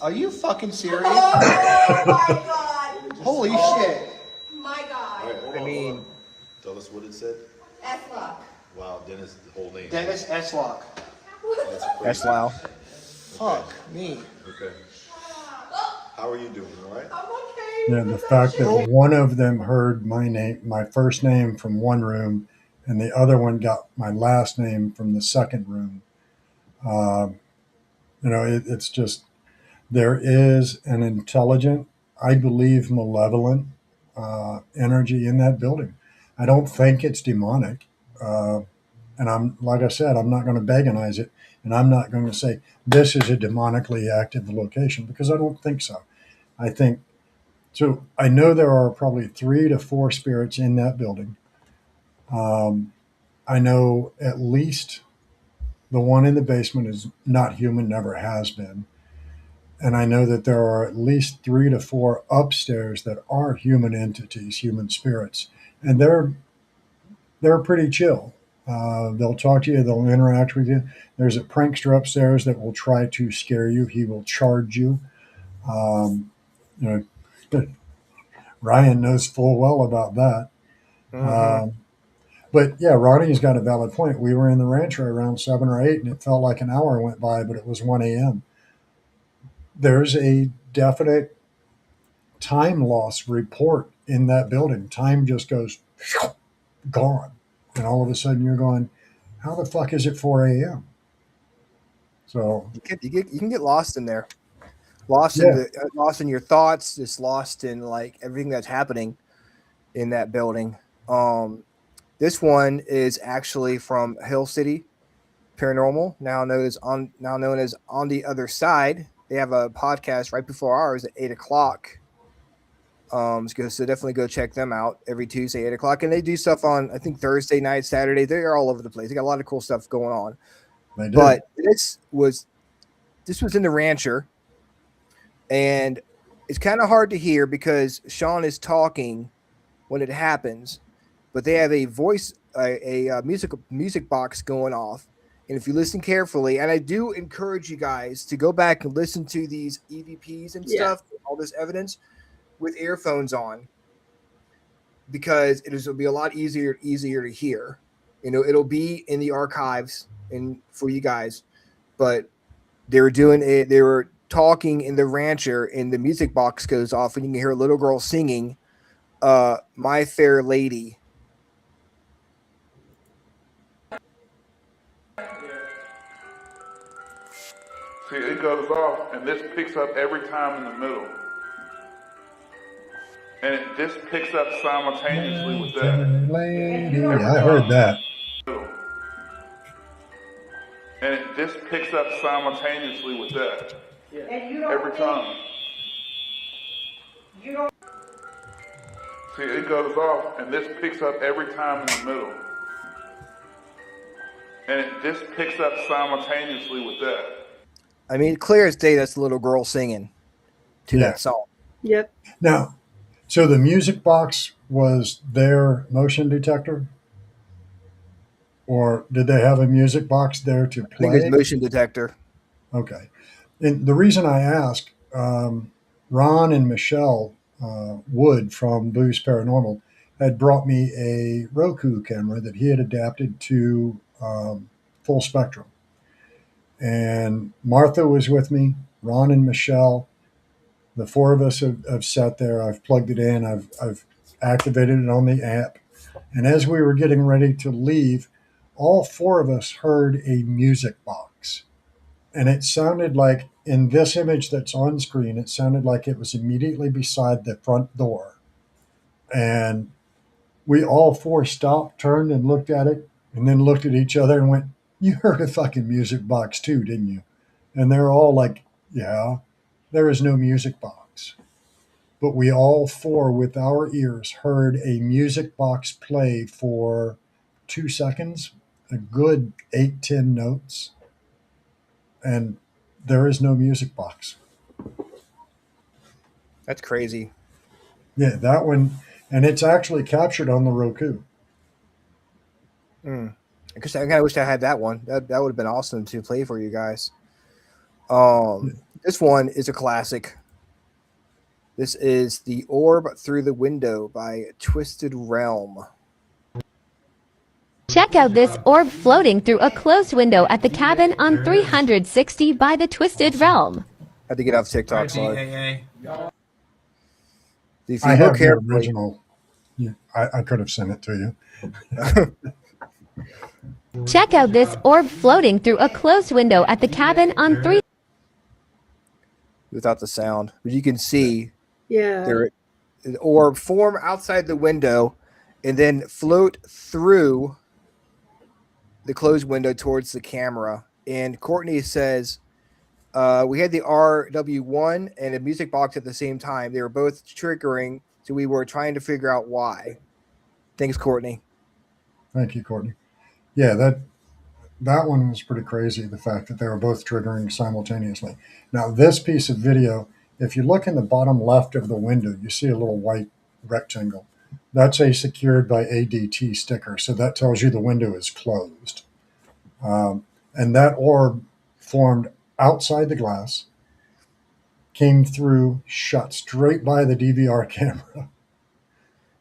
Are you fucking serious? Oh my God. Holy shit. My God. All right, hold on, hold on. Tell us what it said. Estlock. Wow, Dennis, the whole name. Dennis Estlock. That's crazy. Estlow. Fuck me. Okay. How are you doing? All right? I'm okay. Yeah, the fact that one of them heard my name, my first name from one room, and the other one got my last name from the second room. It's just, there is an intelligent, I believe, malevolent energy in that building. I don't think it's demonic. And I'm, like I said, I'm not going to paganize it. And I'm not going to say this is a demonically active location because I don't think so. I think so. I know there are probably 3 to 4 spirits in that building. I know at least the one in the basement is not human, never has been. And I know that there are at least 3 to 4 upstairs that are human entities, human spirits, and they're pretty chill. They'll talk to you, they'll interact with you. There's a prankster upstairs that will try to scare you. He will charge you. You know, Ryan knows full well about that. But yeah, Ronnie's got a valid point. We were in the rancher around 7 or 8, and it felt like an hour went by, but it was 1 a.m. There's a definite time loss report in that building. Time just goes gone. And all of a sudden you're going, how the fuck is it 4 a.m.? So You can get lost in there. Lost in your thoughts, just lost in like everything that's happening in that building. This one is actually from Hill City Paranormal, now known as On the Other Side. They have a podcast right before ours at 8:00. So definitely go check them out every Tuesday, 8:00. And they do stuff on, I think, Thursday night, Saturday. They're all over the place. They got a lot of cool stuff going on. they do. But this was in the rancher, and it's kind of hard to hear because Sean is talking when it happens, but they have a music box going off. And if you listen carefully, and I do encourage you guys to go back and listen to these EVPs and stuff, all this evidence with earphones on, because will be a lot easier to hear. You know, it'll be in the archives and for you guys, but they were talking in the rancher, and the music box goes off, and you can hear a little girl singing My Fair Lady. See, it goes off, and this picks up every time in the middle. And this picks up simultaneously with that. Lady. I heard that. And this picks up simultaneously with that. Every time. See, it goes off, and this picks up every time in the middle. And this picks up simultaneously with that. I mean, clear as day, that's the little girl singing to that song. Yep. Now, so the music box was their motion detector? Or did they have a music box there to play? I think it's motion detector. Okay. And the reason I ask, Ron and Michelle Wood from Booze Paranormal had brought me a Roku camera that he had adapted to full spectrum. And Martha was with me, Ron and Michelle. The 4 of us have sat there. I've plugged it in. I've activated it on the app. And as we were getting ready to leave, all 4 of us heard a music box. And it sounded like, in this image that's on screen, it sounded like it was immediately beside the front door. And we all 4 stopped, turned, and looked at it, and then looked at each other and went, you heard a fucking music box too, didn't you? And they're all like, yeah, there is no music box. But we all 4 with our ears heard a music box play for 2 seconds, a good 8-10 notes, and there is no music box. That's crazy. Yeah, that one, and it's actually captured on the Roku. Because I kind of wish I had that one. That would have been awesome to play for you guys. This one is a classic. This is The Orb Through the Window by Twisted Realm. Check out this orb floating through a closed window at the cabin on 360 by the Twisted Realm. Had to get off TikTok, sorry. If I you have look the carefully, original. Yeah, I could have sent it to you. Check out this orb floating through a closed window at the cabin on 3. without the sound, but you can see Yeah. an orb form outside the window and then float through the closed window towards the camera. And Courtney says We had the RW1 and a music box at the same time. They were both triggering, so we were trying to figure out why. Thanks, Courtney. Thank you, Courtney. Yeah, that one was pretty crazy, the fact that they were both triggering simultaneously. Now, this piece of video, if you look in the bottom left of the window, you see a little white rectangle. That's a secured by ADT sticker, so that tells you the window is closed. And that orb formed outside the glass, came through, shot straight by the DVR camera.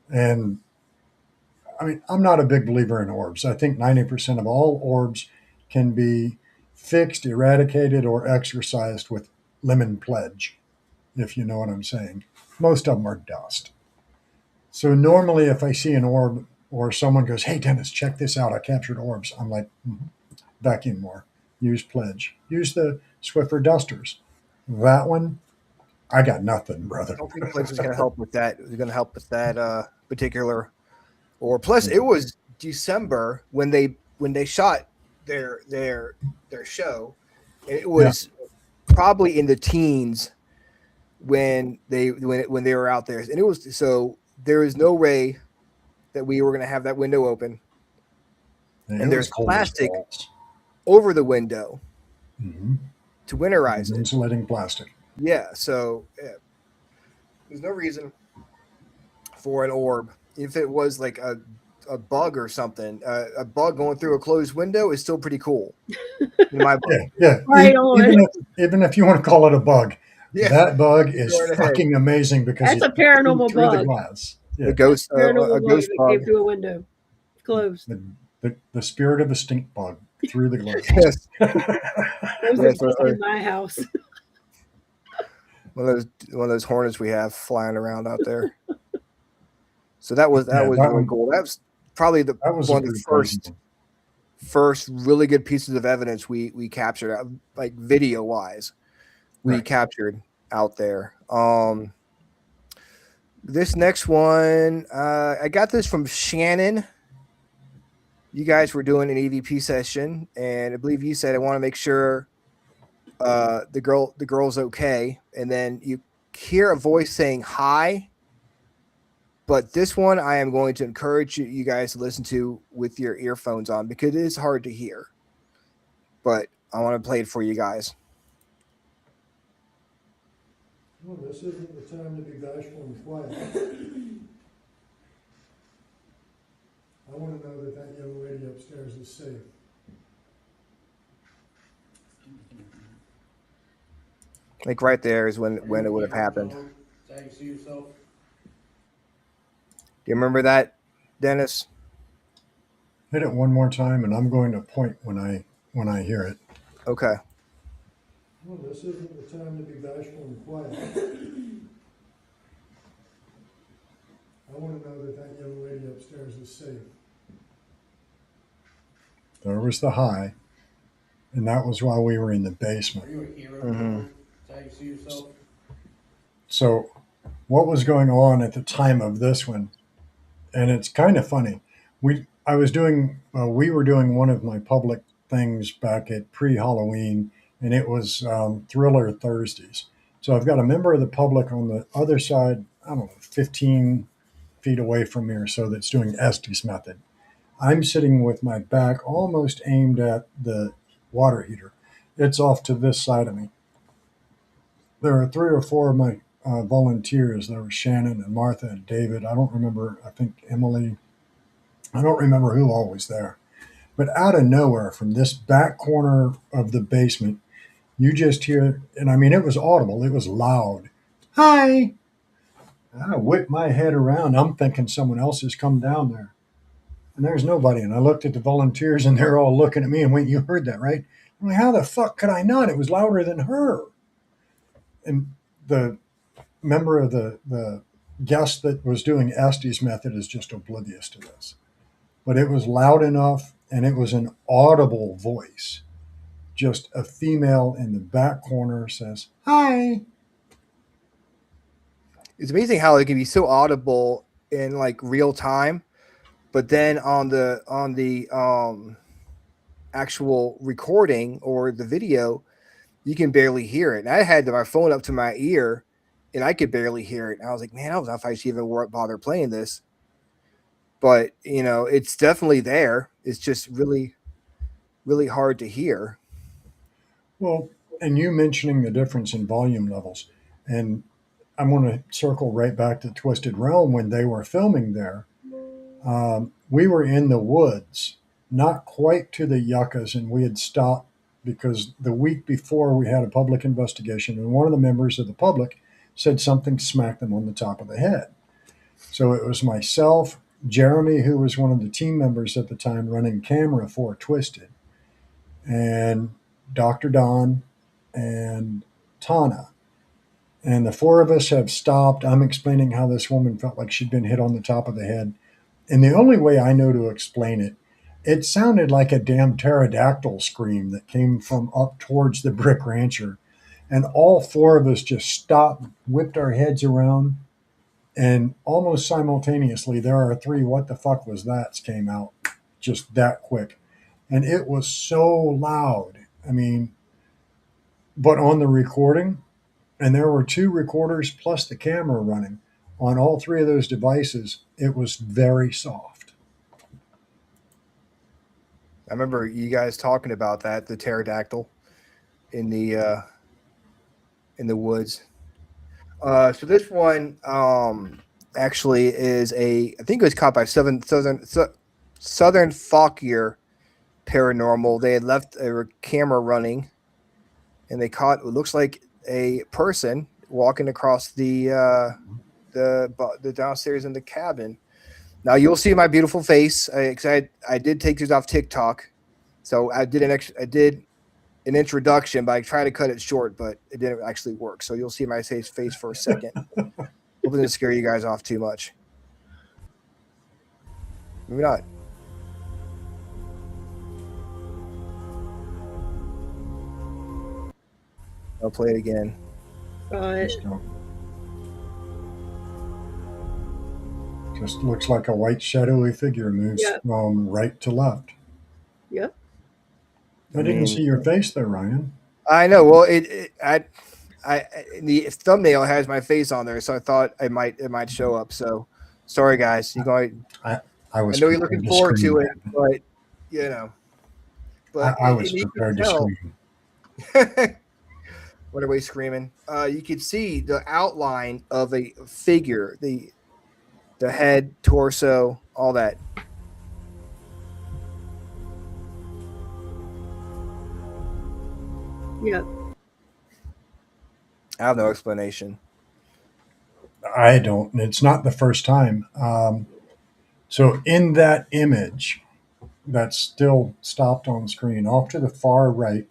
And I mean, I'm not a big believer in orbs. I think 90% of all orbs can be fixed, eradicated, or exorcised with lemon pledge, if you know what I'm saying. Most of them are dust. So normally if I see an orb or someone goes, hey, Dennis, check this out, I captured orbs, I'm like, back in more. Use pledge. Use the Swiffer dusters. That one, I got nothing, brother. I don't think pledge is going to help with that. It's going to help with that particular. Or plus, it was December when they shot their show, and it was probably in the teens when they were out there, and it was so there is no way that we were going to have that window open, and there's plastic over the window to winterize it. Insulating plastic. Yeah, so there's no reason for an orb. If it was like a bug or something, a bug going through a closed window is still pretty cool. In my book. Yeah. Right even if you want to call it a bug, that bug is Go right ahead. fucking amazing because That's a paranormal through bug. the glass. Yeah. The ghost, Paranormal a bug ghost that bug. came through a window. It's closed. The spirit of a stink bug through the glass. Yes. Those Yes, exist in my house. One of those hornets we have flying around out there. So that was really cool. That was probably one of the first really good pieces of evidence we captured, like video wise, we captured out there. This next one, I got this from Shannon. You guys were doing an EVP session, and I believe you said, I want to make sure the girl's okay, and then you hear a voice saying hi. But this one I am going to encourage you guys to listen to with your earphones on because it is hard to hear. But I want to play it for you guys. Well, this isn't the time to be bashful and quiet. I want to know that young lady upstairs is safe. Like right there is when it would have happened. How you see yourself? Do you remember that, Dennis? Hit it one more time, and I'm going to point when I hear it. Okay. Well, this isn't the time to be bashful and quiet. I want to know that young lady upstairs is safe. There was the high, and that was while we were in the basement. Are you a hero? How you see yourself? So, what was going on at the time of this one? And it's kind of funny. We were doing one of my public things back at pre-Halloween, and it was Thriller Thursdays. So I've got a member of the public on the other side, I don't know, 15 feet away from me or so, that's doing Estes method. I'm sitting with my back almost aimed at the water heater. It's off to this side of me. There are 3 or 4 of my volunteers. There was Shannon and Martha and David. I don't remember, I think Emily. I don't remember who all was there. But out of nowhere, from this back corner of the basement, you just hear, and I mean, it was audible. It was loud. Hi. I whipped my head around. I'm thinking someone else has come down there. And there's nobody. And I looked at the volunteers, and they're all looking at me and went, you heard that, right? I'm like, how the fuck could I not? It was louder than her. And the member of the guest that was doing Estes method is just oblivious to this. But it was loud enough, and it was an audible voice. Just a female in the back corner says, hi. It's amazing how it can be so audible in like real time, but then on the actual recording or the video, you can barely hear it. And I had my phone up to my ear, and I could barely hear it. And I was like, man, I don't know if I should even bother playing this. But it's definitely there. It's just really, really hard to hear. Well, and you mentioning the difference in volume levels, and I'm going to circle right back to Twisted Realm when they were filming there. We were in the woods, not quite to the yuccas, and we had stopped because the week before we had a public investigation, and one of the members of the public said something smacked them on the top of the head. So it was myself, Jeremy, who was one of the team members at the time running camera for Twisted, and Dr. Don and Tana. And the four of us have stopped. I'm explaining how this woman felt like she'd been hit on the top of the head. And the only way I know to explain it, it sounded like a damn pterodactyl scream that came from up towards the Brick Rancher. And all four of us just stopped, whipped our heads around, and almost simultaneously, there are three "what the fuck was that" came out just that quick. And it was so loud. I mean, but on the recording, and there were two recorders plus the camera running on all three of those devices, it was very soft. I remember you guys talking about that, the pterodactyl in the woods. So this one actually is I think it was caught by Southern Fauquier Paranormal. They had left a camera running, and they caught what looks like a person walking across the downstairs in the cabin. Now you'll see my beautiful face. I did take these off TikTok, so I did an introduction, but I tried to cut it short, but it didn't actually work. So you'll see my face for a second. Hopefully, it didn't scare you guys off too much. Maybe not. I'll play it again. Just looks like a white shadowy figure moves from right to left. Yep. I didn't see your face there, Ryan. I know. Well, the thumbnail has my face on there, so I thought it might show up. So sorry, guys. You going? I know you're looking forward to it, but But I was prepared to scream. What are we screaming? You could see the outline of a figure, the head, torso, all that. Yep. I have no explanation. I don't. It's not the first time. So in that image that's still stopped on screen, off to the far right,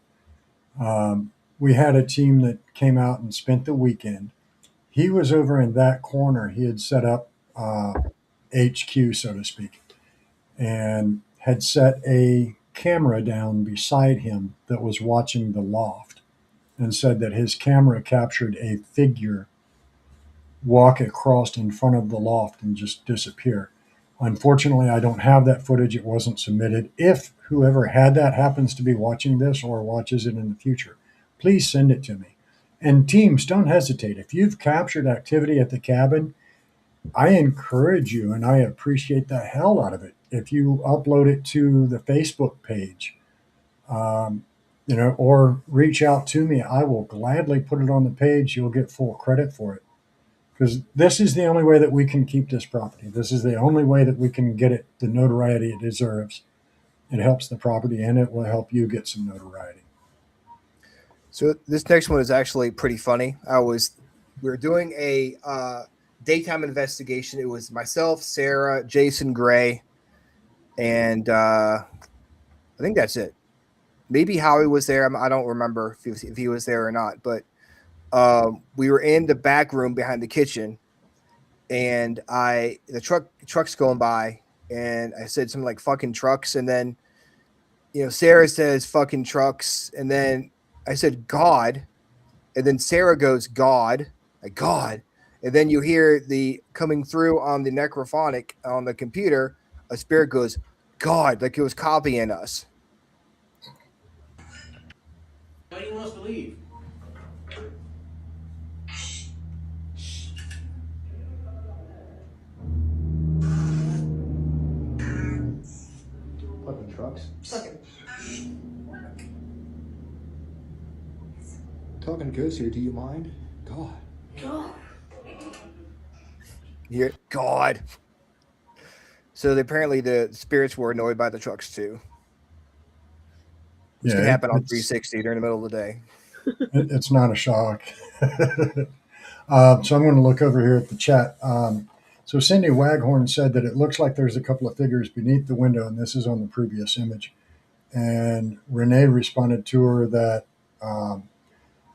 we had a team that came out and spent the weekend. He was over in that corner. He had set up HQ, so to speak, and had set a camera down beside him that was watching the loft, and said that his camera captured a figure walk across in front of the loft and just disappear. Unfortunately, I don't have that footage. It wasn't submitted. If whoever had that happens to be watching this or watches it in the future, please send it to me. And teams, don't hesitate. If you've captured activity at the cabin, I encourage you, and I appreciate the hell out of it, if you upload it to the Facebook page, or reach out to me. I will gladly put it on the page. You'll get full credit for it. Because this is the only way that we can keep this property. This is the only way that we can get it the notoriety it deserves. It helps the property, and it will help you get some notoriety. So this next one is actually pretty funny. We were doing a daytime investigation. It was myself, Sarah, Jason Gray, and I think that's it. Maybe Howie was there. I don't remember if he was there or not, but we were in the back room behind the kitchen, and the truck's going by, and I said something like "fucking trucks," and then Sarah says "fucking trucks," and then I said "God," and then Sarah goes "God," like God, and then you hear the coming through on the necrophonic on the computer. A spirit goes "God," like it was copying us. Lady wants to leave. Fucking trucks. Talking ghosts here, do you mind? God. Yeah, God. So apparently the spirits were annoyed by the trucks too. This can happen on 360 during the middle of the day. It's not a shock. So I'm going to look over here at the chat. So Cindy Waghorn said that it looks like there's a couple of figures beneath the window, and this is on the previous image. And Renee responded to her that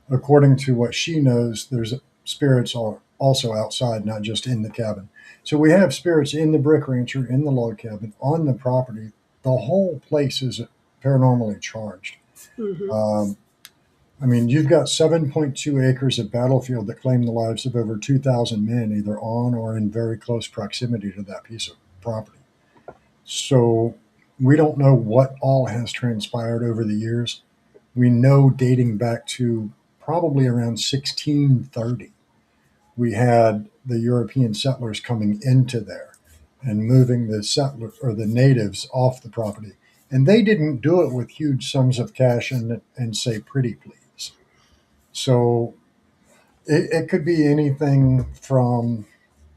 according to what she knows, there's spirits also outside, not just in the cabin. So we have spirits in the brick rancher, in the log cabin, on the property. The whole place is paranormally charged. Mm-hmm. I mean, you've got 7.2 acres of battlefield that claim the lives of over 2,000 men, either on or in very close proximity to that piece of property. So we don't know what all has transpired over the years. We know dating back to probably around 1630, we had the European settlers coming into there and moving the settlers or the natives off the property. And they didn't do it with huge sums of cash and say, pretty please. So it could be anything from,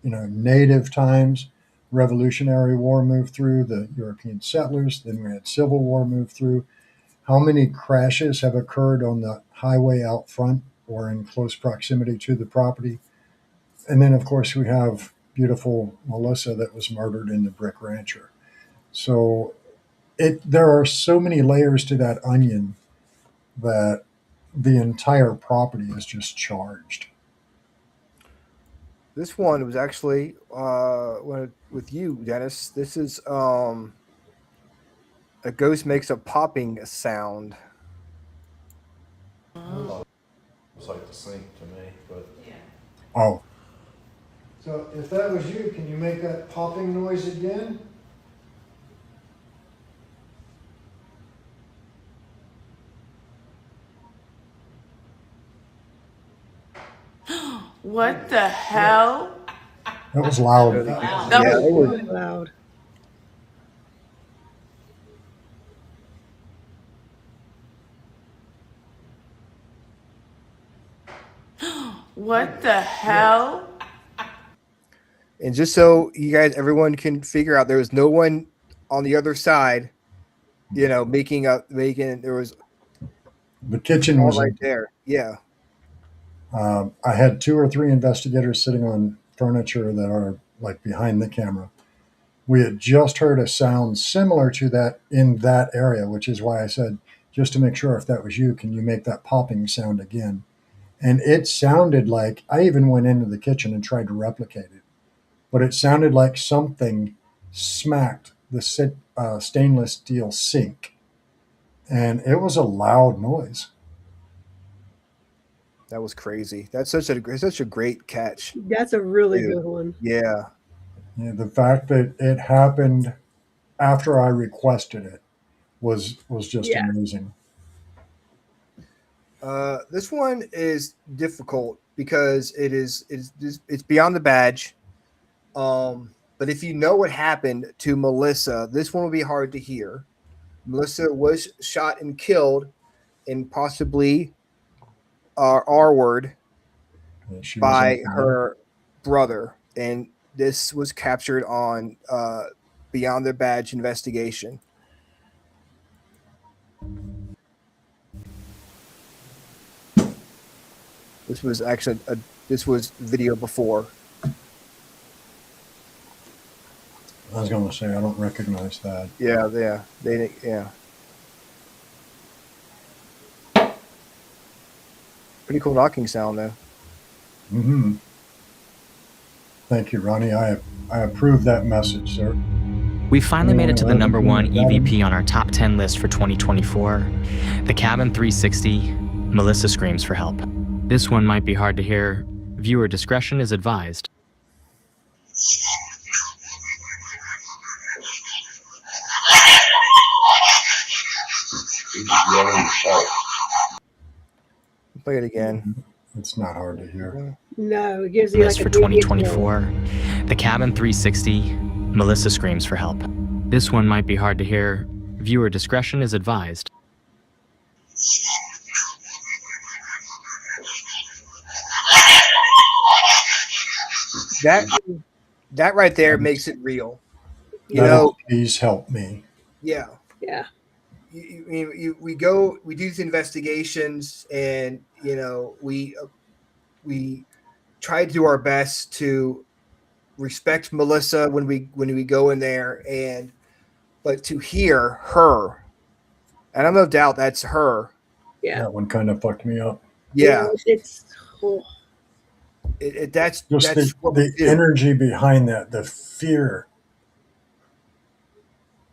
native times, Revolutionary War moved through, the European settlers, then we had Civil War move through. How many crashes have occurred on the highway out front or in close proximity to the property? And then, of course, we have beautiful Melissa that was murdered in the brick rancher. So there are so many layers to that onion that the entire property is just charged. This one was actually with you, Dennis. This is a ghost makes a popping sound. It's like the sink to me, but Oh. So if that was you, can you make that popping noise again? What the hell? That was loud. It was loud. What the hell? And just so you guys, everyone can figure out, there was no one on the other side, making. There was the kitchen was right there. Yeah. I had 2 or 3 investigators sitting on furniture that are like behind the camera. We had just heard a sound similar to that in that area, which is why I said, just to make sure if that was you, can you make that popping sound again? And it sounded like, I even went into the kitchen and tried to replicate it, but it sounded like something smacked the stainless steel sink. And it was a loud noise. That was crazy. That's such a great catch. That's a really good one. Yeah. Yeah, the fact that it happened after I requested it was just amazing. This one is difficult because it's beyond the badge. But if you know what happened to Melissa, this one will be hard to hear. Melissa was shot and killed in possibly R word by her brother, and this was captured on Beyond the Badge investigation. This was actually this was video before. I was going to say I don't recognize that. Yeah. Pretty cool knocking sound, though. Mm-hmm. Thank you, Ronnie. I approve that message, sir. We finally made it to the #1 EVP on our top 10 list for 2024. The Cabin 360, Melissa Screams for Help. This one might be hard to hear. Viewer discretion is advised. Play it again. It's not hard to hear. No, it gives you List like for a medium 2024, The Cabin 360, Melissa Screams for Help. This one might be hard to hear. Viewer discretion is advised. That right there makes it real. You That know, is, please help me. yeah. Yeah. We do these investigations, and you know we try to do our best to respect Melissa when we go in there, but to hear her, and I'm no doubt that's her. Yeah. That one kind of fucked me up. Yeah, it's that's Just that's what we the do. energy behind that, the fear.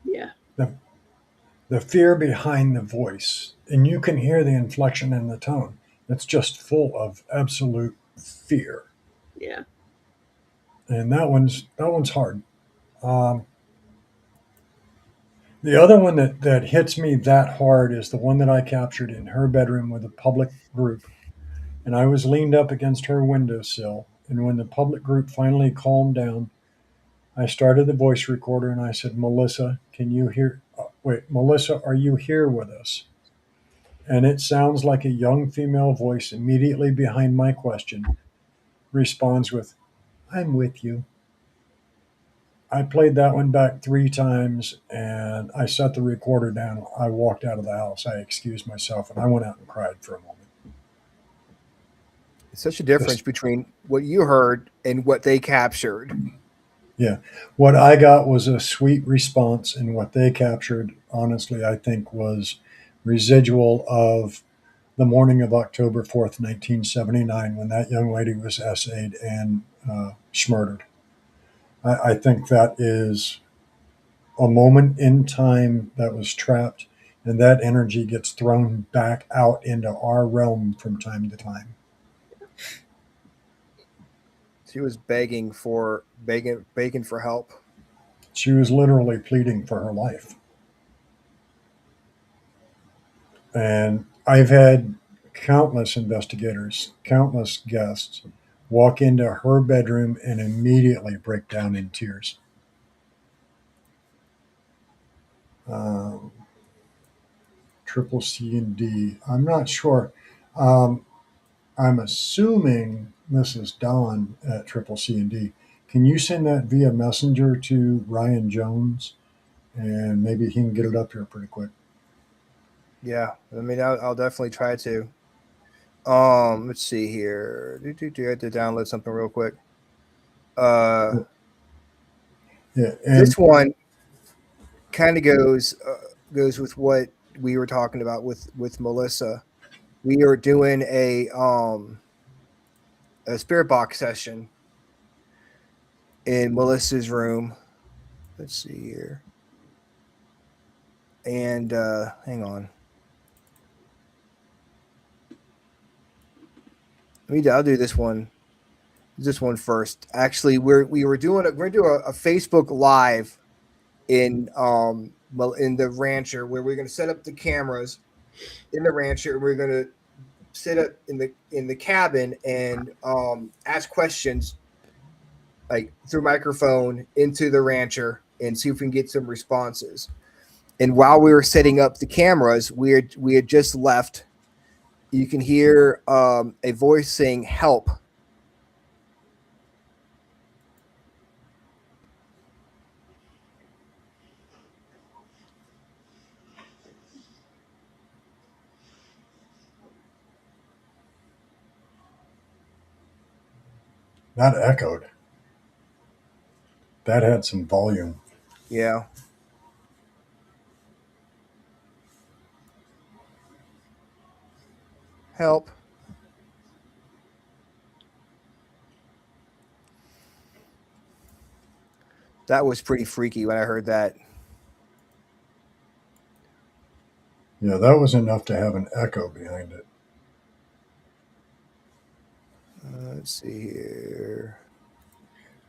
Yeah. The fear behind the voice, and you can hear the inflection in the tone. It's just full of absolute fear. Yeah. And that one's hard. The other one that hits me that hard is the one that I captured in her bedroom with a public group. And I was leaned up against her windowsill. And when the public group finally calmed down, I started the voice recorder and I said, Melissa, can you hear? Melissa, are you here with us? And it sounds like a young female voice immediately behind my question responds with, I'm with you. I played that one back 3 times and I set the recorder down. I walked out of the house. I excused myself and I went out and cried for a moment. It's such a difference between what you heard and what they captured. Yeah. What I got was a sweet response, and what they captured, honestly, I think was residual of the morning of October 4th, 1979, when that young lady was essayed and schmurdered. I think that is a moment in time that was trapped, and that energy gets thrown back out into our realm from time to time. She was begging for help. She was literally pleading for her life. And I've had countless investigators, countless guests walk into her bedroom and immediately break down in tears. Triple C and D. I'm not sure. I'm assuming this is Don at Triple C and D. Can you send that via messenger to Ryan Jones, and maybe he can get it up here pretty quick? Yeah, I mean, I'll definitely try to. Let's see here. I had to download something real quick. Yeah, this one kind of goes with what we were talking about with Melissa. We are doing a spirit box session in Melissa's room. Let's see here. And hang on. I'll do this one. This one first. Actually, we're going to do a Facebook Live in the rancher, where we're going to set up the cameras in the rancher. We're going to sit up in the cabin and ask questions like through microphone into the rancher and see if we can get some responses. And while we were setting up the cameras, we had just left. You can hear a voice saying help. That echoed. That had some volume. Yeah. Help. That was pretty freaky when I heard that. Yeah, that was enough to have an echo behind it. Let's see here.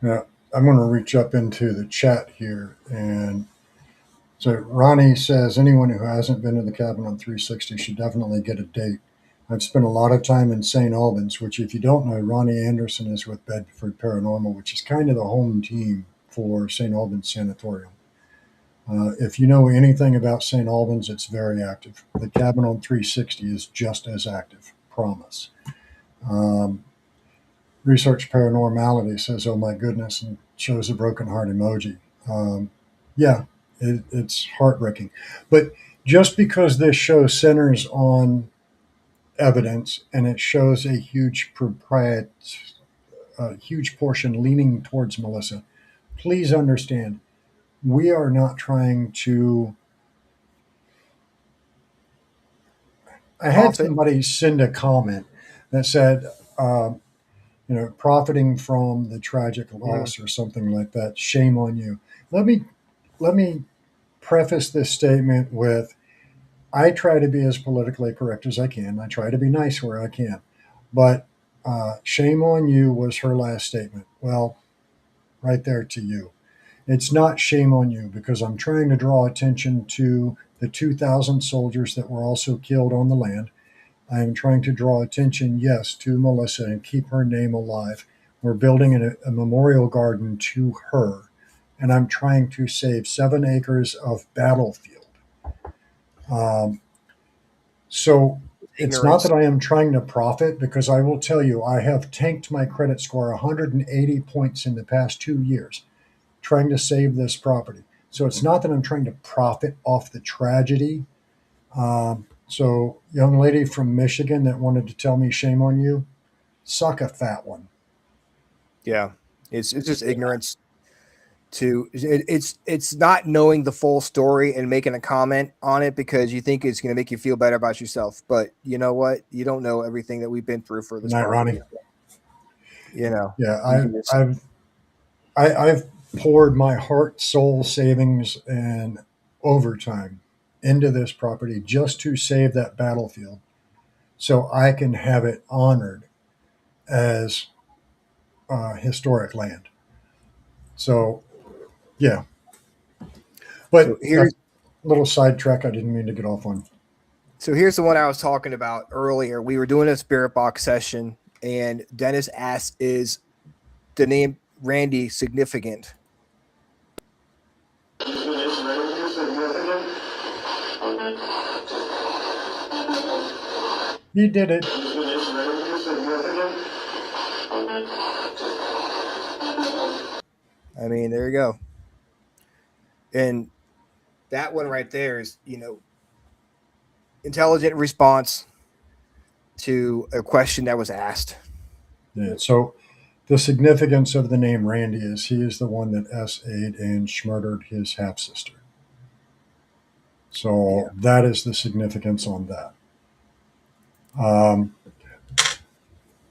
Now, I'm going to reach up into the chat here. And so Ronnie says anyone who hasn't been to the cabin on 360 should definitely get a date. I've spent a lot of time in St. Albans, which, if you don't know, Ronnie Anderson is with Bedford Paranormal, which is kind of the home team for St. Albans Sanatorium. If you know anything about St. Albans, it's very active. The cabin on 360 is just as active, promise. Research Paranormality says, "Oh my goodness," and shows a broken heart emoji. Yeah, it's heartbreaking. But just because this show centers on evidence and it shows a huge huge portion leaning towards Melissa, please understand, we are not trying to. I had somebody send a comment that said, profiting from the tragic loss or something like that. Shame on you. Let me preface this statement with, I try to be as politically correct as I can. I try to be nice where I can. But shame on you was her last statement. Well, right there to you. It's not shame on you, because I'm trying to draw attention to the 2,000 soldiers that were also killed on the land. I am trying to draw attention, yes, to Melissa and keep her name alive. We're building a memorial garden to her, and I'm trying to save 7 acres of battlefield. So it's not that I am trying to profit, because I will tell you, I have tanked my credit score 180 points in the past 2 years trying to save this property. So it's not that I'm trying to profit off the tragedy. So young lady from Michigan that wanted to tell me shame on you, suck a fat one. Yeah, it's just ignorance. It's not knowing the full story and making a comment on it because you think it's going to make you feel better about yourself. But you know what? You don't know everything that we've been through for this. Night, Ronnie. You know. Yeah, I've poured my heart, soul, savings, and overtime into this property just to save that battlefield, so I can have it honored as historic land. So, yeah. But so here's a little sidetrack I didn't mean to get off on. So here's the one I was talking about earlier. We were doing a spirit box session, and Dennis asked, "Is the name Randy significant?" You did it. I mean, there you go. And that one right there is, intelligent response to a question that was asked. Yeah. So the significance of the name Randy is he is the one that S.A.'d and murdered his half sister. So that is the significance on that.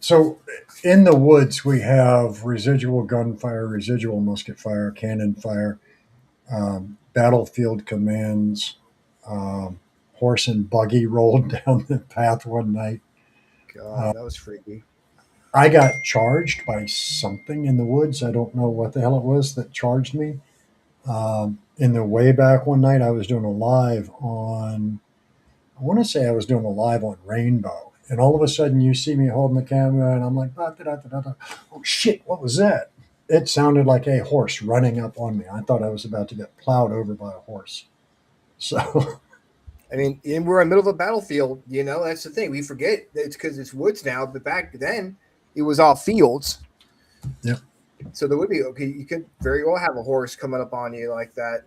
So in the woods, we have residual gunfire, residual musket fire, cannon fire, battlefield commands, horse and buggy rolled down the path one night. God, that was freaky. I got charged by something in the woods. I don't know what the hell it was that charged me. In the way back one night, I was doing a live on, I want to say I was doing a live on Rainbow. And all of a sudden you see me holding the camera and I'm like, oh shit, what was that? It sounded like a horse running up on me. I thought I was about to get plowed over by a horse. So, I mean, and we're in the middle of a battlefield, that's the thing. We forget that it's because it's woods now, but back then it was all fields. Yep. So there would be, you could very well have a horse coming up on you like that.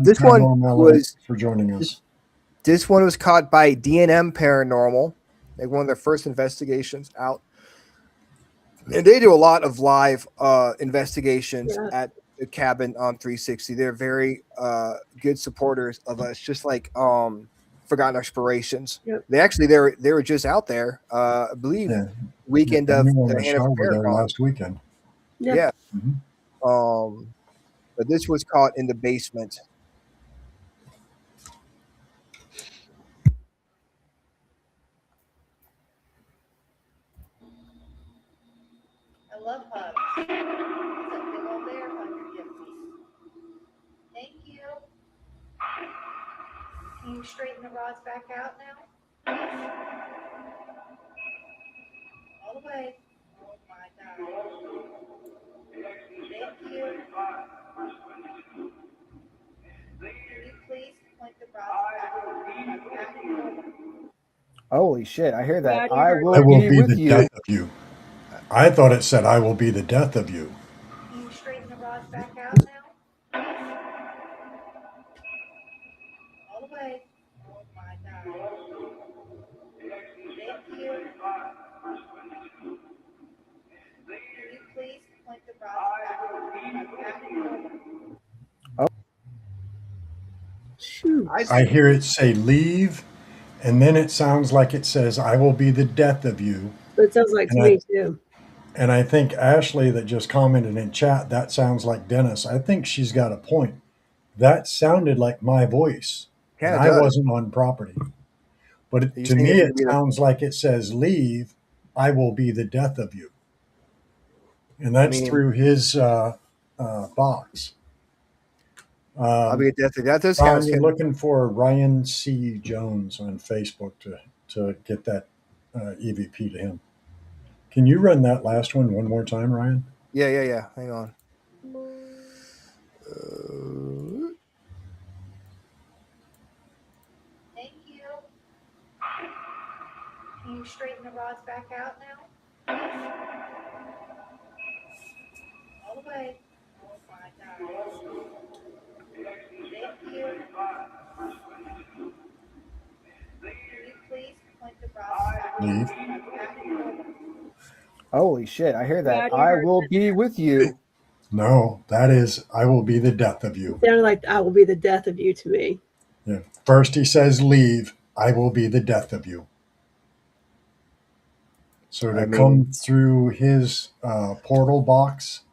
This one was for joining us. This one was caught by DNM Paranormal, like one of their first investigations out. And they do a lot of live investigations at the cabin on 360. They're very good supporters of us, just like Forgotten Explorations. Yep. They were just out there, I believe, weekend of the there last weekend. Yeah. Mm-hmm. But this was caught in the basement. I love hugs. It's a big old bear hug you're giving me. Thank you. Can you straighten the rods back out now? All the way. Oh my God. Thank you. Can you please point the rods back and forth? Holy shit! I hear that. Glad you I heard I will that. will be be with the you. death of you. I thought it said, I will be the death of you. Can you straighten the rods back out now? All the way. Oh my God. Thank you. Can you please point the rods back and forth? Shoot. I hear it say leave, and then it sounds like it says, I will be the death of you. It sounds like to And me too. I think Ashley that just commented in chat, that sounds like Dennis. I think she's got a point. That sounded like my voice, and Yeah, it I does. wasn't on property. But You to saying me, it's gonna it be the- sounds like it says leave, I will be the death of you. And that's mean, through his box. I'll be a death. That does kind Ron, of you're scare. looking for Ryan C. Jones on Facebook to get that EVP to him. Can you run that last one more time, Ryan? Yeah. Hang on. Thank you. Can you straighten the rods back out now? All the way. Oh my God. Thank you. Can you please point the rods Leave. back and forth? Holy shit! I hear that. Glad you I heard will be with you. No, that is, I will be the death of It you. sounded like I will be the death of you to me. Yeah. First he says leave, I will be the death of you. So to I mean- come through his portal box,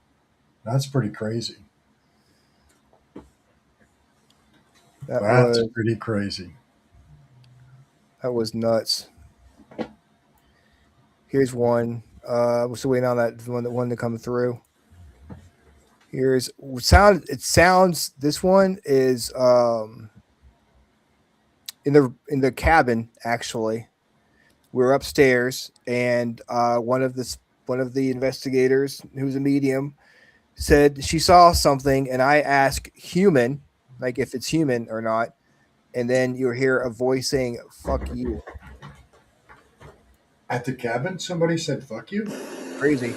that's pretty crazy. That's pretty crazy. That was nuts. Here's one. We're still waiting on that one to come through. Here's sound. It sounds. This one is in the cabin. Actually, we're upstairs, and one of the investigators, who's a medium, said she saw something, and I asked human, like if it's human or not, and then you hear a voice saying "fuck you." At the cabin, somebody said fuck you? Crazy.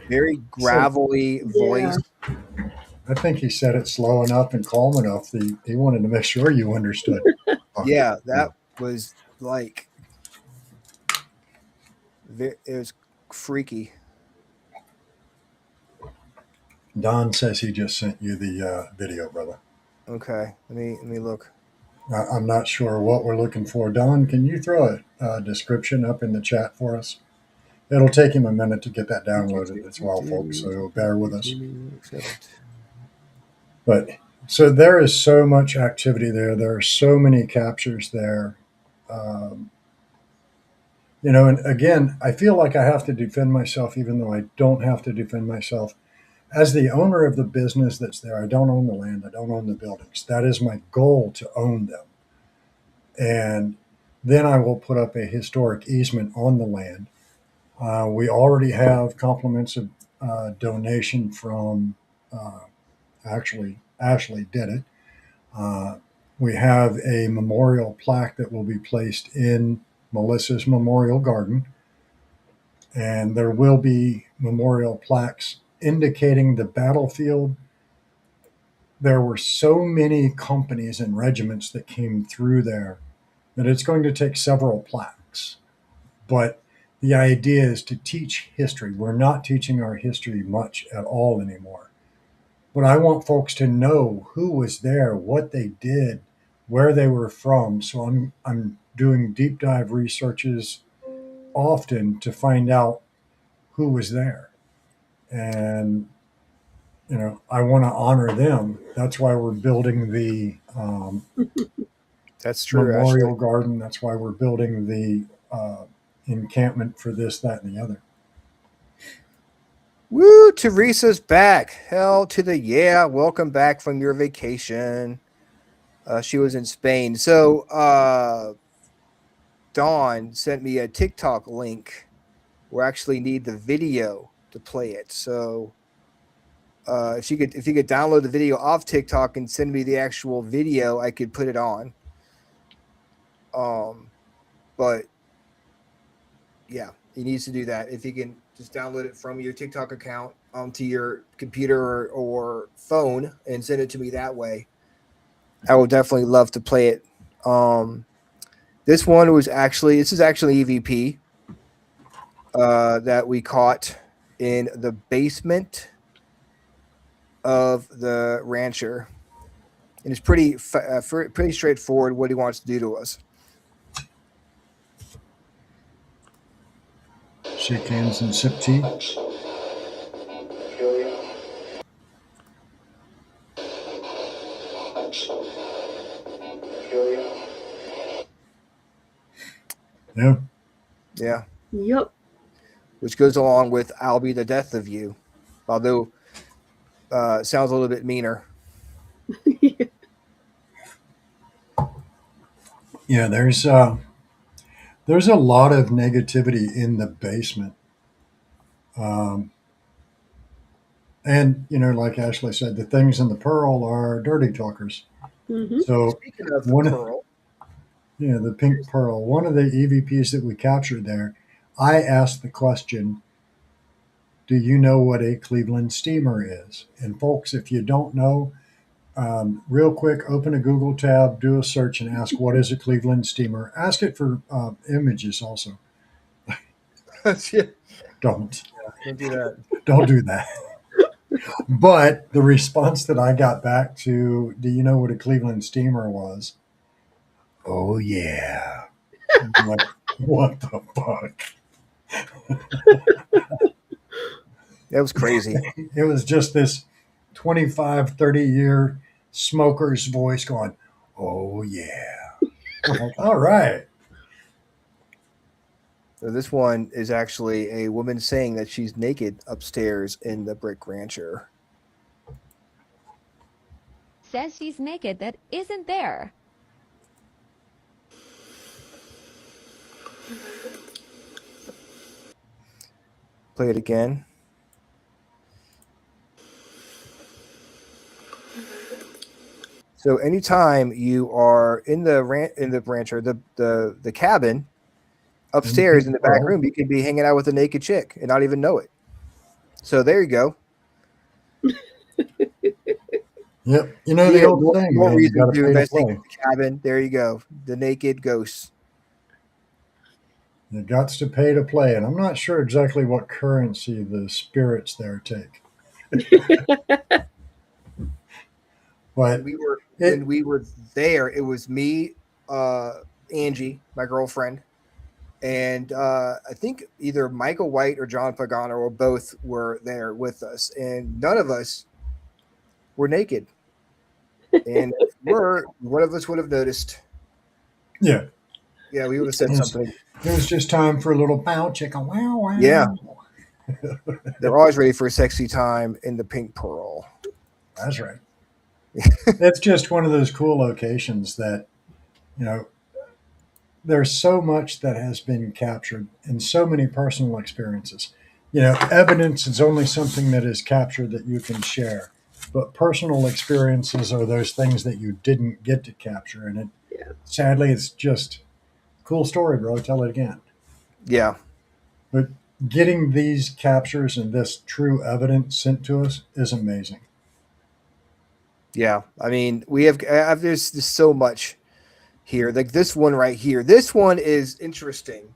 Very gravelly voice. I think he said it slow enough and calm enough that he wanted to make sure you understood. Yeah, that was like it was freaky. Don says he just sent you the video, brother. Okay, let me look. I'm not sure what we're looking for. Don, can you throw a description up in the chat for us? It'll take him a minute to get that downloaded as well, folks, so bear with us. But so there is so much activity there. There are so many captures there. And again, I feel like I have to defend myself, even though I don't have to defend myself. As the owner of the business that's there, I don't own the land, I don't own the buildings. That is my goal, to own them. And then I will put up a historic easement on the land. We already have compliments of donation from, actually, Ashley did it. We have a memorial plaque that will be placed in Melissa's memorial garden. And there will be memorial plaques indicating the battlefield. There were so many companies and regiments that came through there that it's going to take several plaques. But the idea is to teach history. We're not teaching our history much at all anymore. But I want folks to know who was there, what they did, where they were from. So I'm doing deep dive researches often to find out who was there. And, I want to honor them. That's why we're building the That's true. memorial Actually, garden. That's why we're building the encampment for this, that, and the other. woo! Teresa's back. Hell to the yeah! Welcome back from your vacation. She was in Spain. So Dawn sent me a TikTok link. We actually need the video to play it. So if you could download the video off TikTok and send me the actual video, I could put it on. But yeah, he needs to do that. If you can just download it from your TikTok account onto your computer or phone and send it to me that way, I will definitely love to play it. This is actually EVP that we caught in the basement of the rancher, and it's pretty straightforward what he wants to do to us. Shake hands and sip tea. Yeah. Yeah. Yep. Which goes along with "I'll be the death of you," although sounds a little bit meaner. Yeah, there's a lot of negativity in the basement. And, like Ashley said, the things in the Pearl are dirty talkers. Mm-hmm. So Speaking of the Pearl, the pink Pearl, one of the EVPs that we captured there, I asked the question, do you know what a Cleveland steamer is? And folks, if you don't know, real quick, open a Google tab, do a search, and ask, what is a Cleveland steamer? Ask it for images also. yeah. Don't do that. Don't do that. But the response that I got back to, do you know what a Cleveland steamer was? Oh, yeah. I'm like, what the fuck? That was crazy. It was just this 25, 30-year smoker's voice going, oh, yeah. I'm like, all right. So this one is actually a woman saying that she's naked upstairs in the brick rancher. Says she's naked that isn't there. Play it again. So anytime you are in the rancher, the cabin upstairs in the back room, you could be hanging out with a naked chick and not even know it. So there you go. Yep. The old thing. More Man, reason you to investigate play. the cabin. There you go. The naked ghosts. You got to pay to play, and I'm not sure exactly what currency the spirits there take. But when we were there, it was me, Angie, my girlfriend, and I think either Michael White or John Pagano or both were there with us, and none of us were naked. And if we were, one of us would have noticed. Yeah. Yeah, we would have said something. It was just time for a little bow chicken. Wow, wow. Yeah. They're always ready for a sexy time in the Pink Pearl. That's right. It's just one of those cool locations that, there's so much that has been captured and so many personal experiences. Evidence is only something that is captured that you can share, but personal experiences are those things that you didn't get to capture. And sadly, it's just cool story, bro. Tell it again. Yeah. But getting these captures and this true evidence sent to us is amazing. Yeah. I mean, there's so much here. Like this one right here. This one is interesting.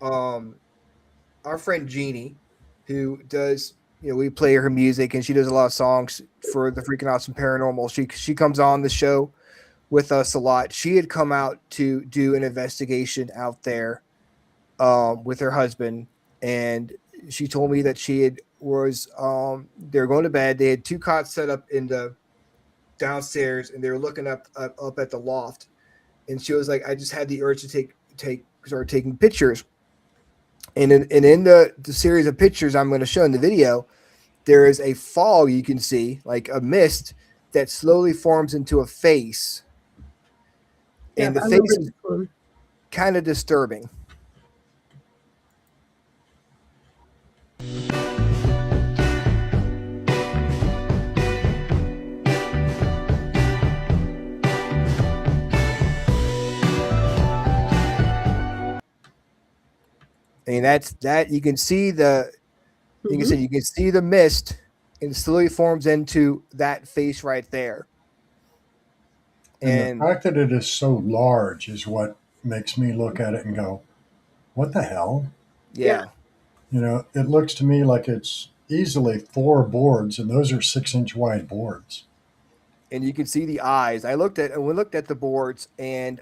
Our friend Jeannie, who does, we play her music and she does a lot of songs for the Freakin Awesome Paranormal. She comes on the show with us a lot. She had come out to do an investigation out there with her husband, and she told me that they were going to bed. They had two cots set up in the downstairs, and they were looking up at the loft, and she was like, I just had the urge to start taking pictures. And in the series of pictures I'm going to show in the video, there is a fog you can see, like a mist that slowly forms into a face. And the face is kind of disturbing. I mean, that's that you can see the, like I said, you can see the mist and slowly forms into that face right there. And the fact that it is so large is what makes me look at it and go, what the hell? Yeah. You know, it looks to me like it's easily 4 boards, and those are 6-inch wide boards. And you can see the eyes. We looked at the boards, and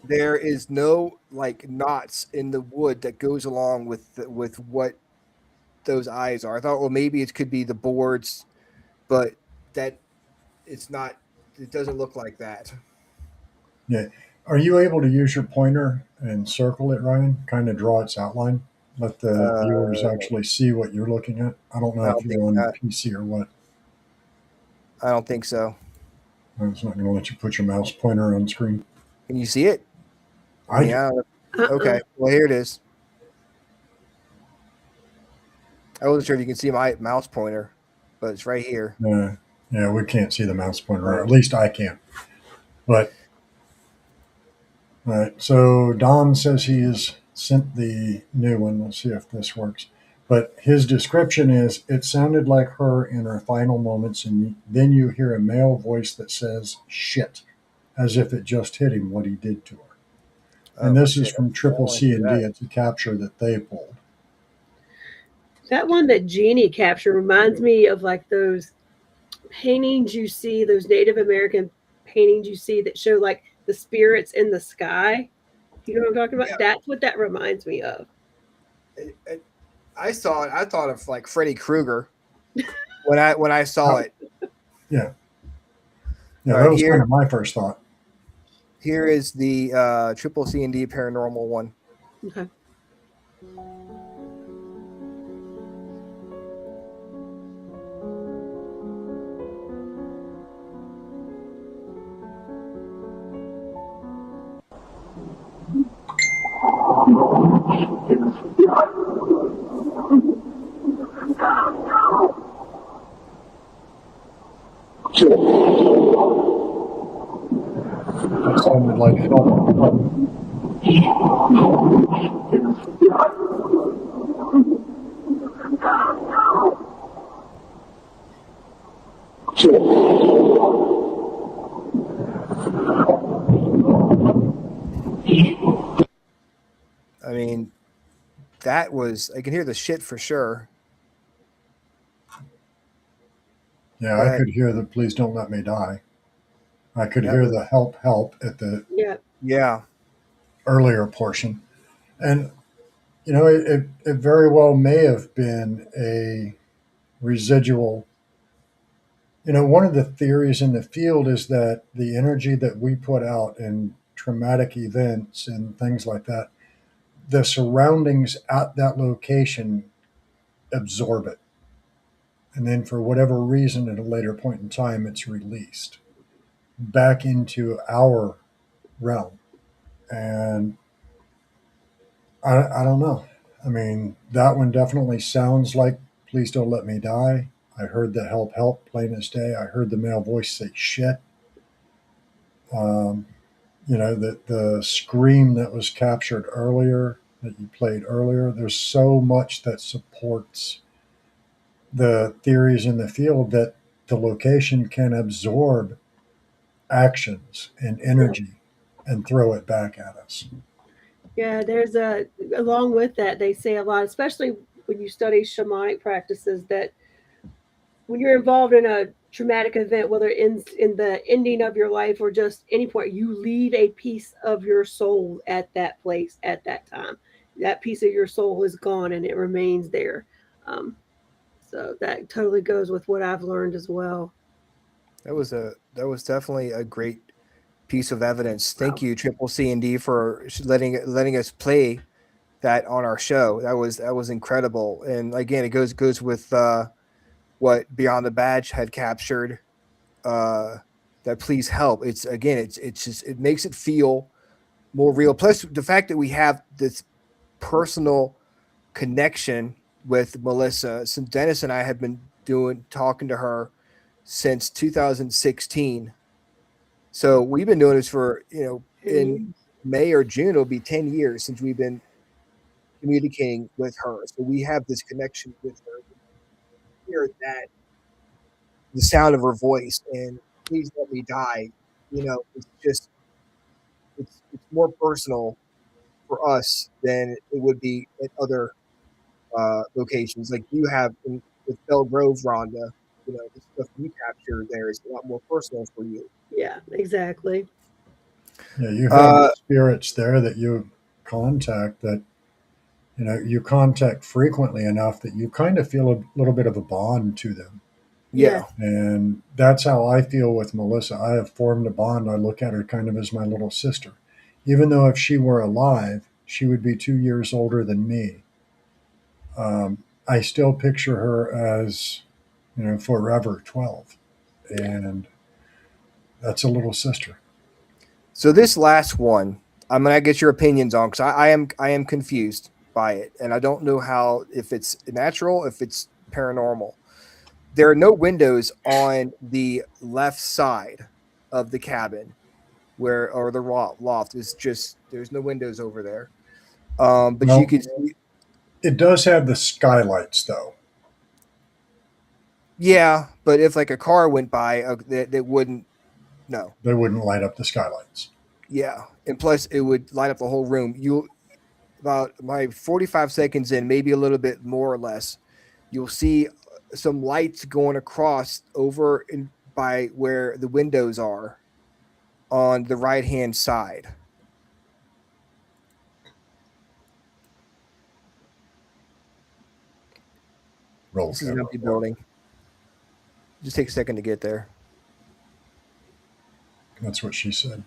there is no like knots in the wood that goes along with what those eyes are. I thought, well, maybe it could be the boards, but that it's not. It doesn't look like that. Yeah. Are you able to use your pointer and circle it, Ryan? Kind of draw its outline? Let the viewers actually see what you're looking at? I don't know if you're on PC or what. I don't think so. It's not going to let you put your mouse pointer on screen. Can you see it? Yeah. Okay. Well, here it is. I wasn't sure if you can see my mouse pointer, but it's right here. Yeah, we can't see the mouse pointer, or at least I can't. But all right, so Dom says he has sent the new one. Let's see if this works. But his description is, it sounded like her in her final moments, and then you hear a male voice that says, shit, as if it just hit him what he did to her. And this is from Triple C and D. It's a capture that they pulled. That one that Jeannie captured reminds me of like those paintings you see, those Native American paintings you see that show like the spirits in the sky. You know what I'm talking about? Yeah. That's what that reminds me of. I saw it. I thought of like Freddy Krueger when I saw it. Yeah. Yeah, that was kind of my first thought. Here is the Triple C and D paranormal one. Okay. That sounded like help. I mean, that was, I can hear the shit for sure. Yeah, I could hear the please don't let me die. I could hear the help at the earlier portion. And, you know, it very well may have been a residual. You know, one of the theories in the field is that the energy that we put out in traumatic events and things like that, the surroundings at that location absorb it. And then for whatever reason, at a later point in time, it's released back into our realm. And I don't know. I mean, that one definitely sounds like please don't let me die. I heard the help plain as day. I heard the male voice say shit. You know, the scream that was captured earlier, that you played earlier, there's so much that supports the theories in the field that the location can absorb actions and energy and throw it back at us. Yeah, there's along with that, they say a lot, especially when you study shamanic practices, that when you're involved in a traumatic event, whether in the ending of your life or just any point, you leave a piece of your soul at that place at that time. That piece of your soul is gone and it remains there. So that totally goes with what I've learned as well. That was definitely a great piece of evidence. Thank you, Triple C and D, for letting us play that on our show. That was incredible. And again, it goes with what Beyond the Badge had captured. That please help. It's just it makes it feel more real. Plus the fact that we have this personal connection with Melissa, since Dennis and I have been talking to her since 2016. So we've been doing this for, in May or June, it'll be 10 years since we've been communicating with her. So we have this connection with her. Hear that, the sound of her voice, and please let me die. It's more personal for us than it would be at other locations. Like you have with Bell Grove, Rhonda, the stuff you capture there is a lot more personal for you. Yeah, exactly. Yeah, you have spirits there that you contact that, you contact frequently enough that you kind of feel a little bit of a bond to them. Yeah. And that's how I feel with Melissa. I have formed a bond. I look at her kind of as my little sister. Even though if she were alive, she would be 2 years older than me. I still picture her as, forever 12. And that's a little sister. So this last one, I'm gonna get your opinions on, because I am confused by it, and I don't know if it's natural, if it's paranormal. There are no windows on the left side of the cabin, or the loft is just, there's no windows over there. But No, you could see, it does have the skylights though. yeah, but if like a car went by, that wouldn't. No, they wouldn't light up the skylights. Yeah, and plus it would light up the whole room. About my 45 seconds in, maybe a little bit more or less, you'll see some lights going across over by where the windows are on the right-hand side. This is an empty building. Just take a second to get there. That's what she said.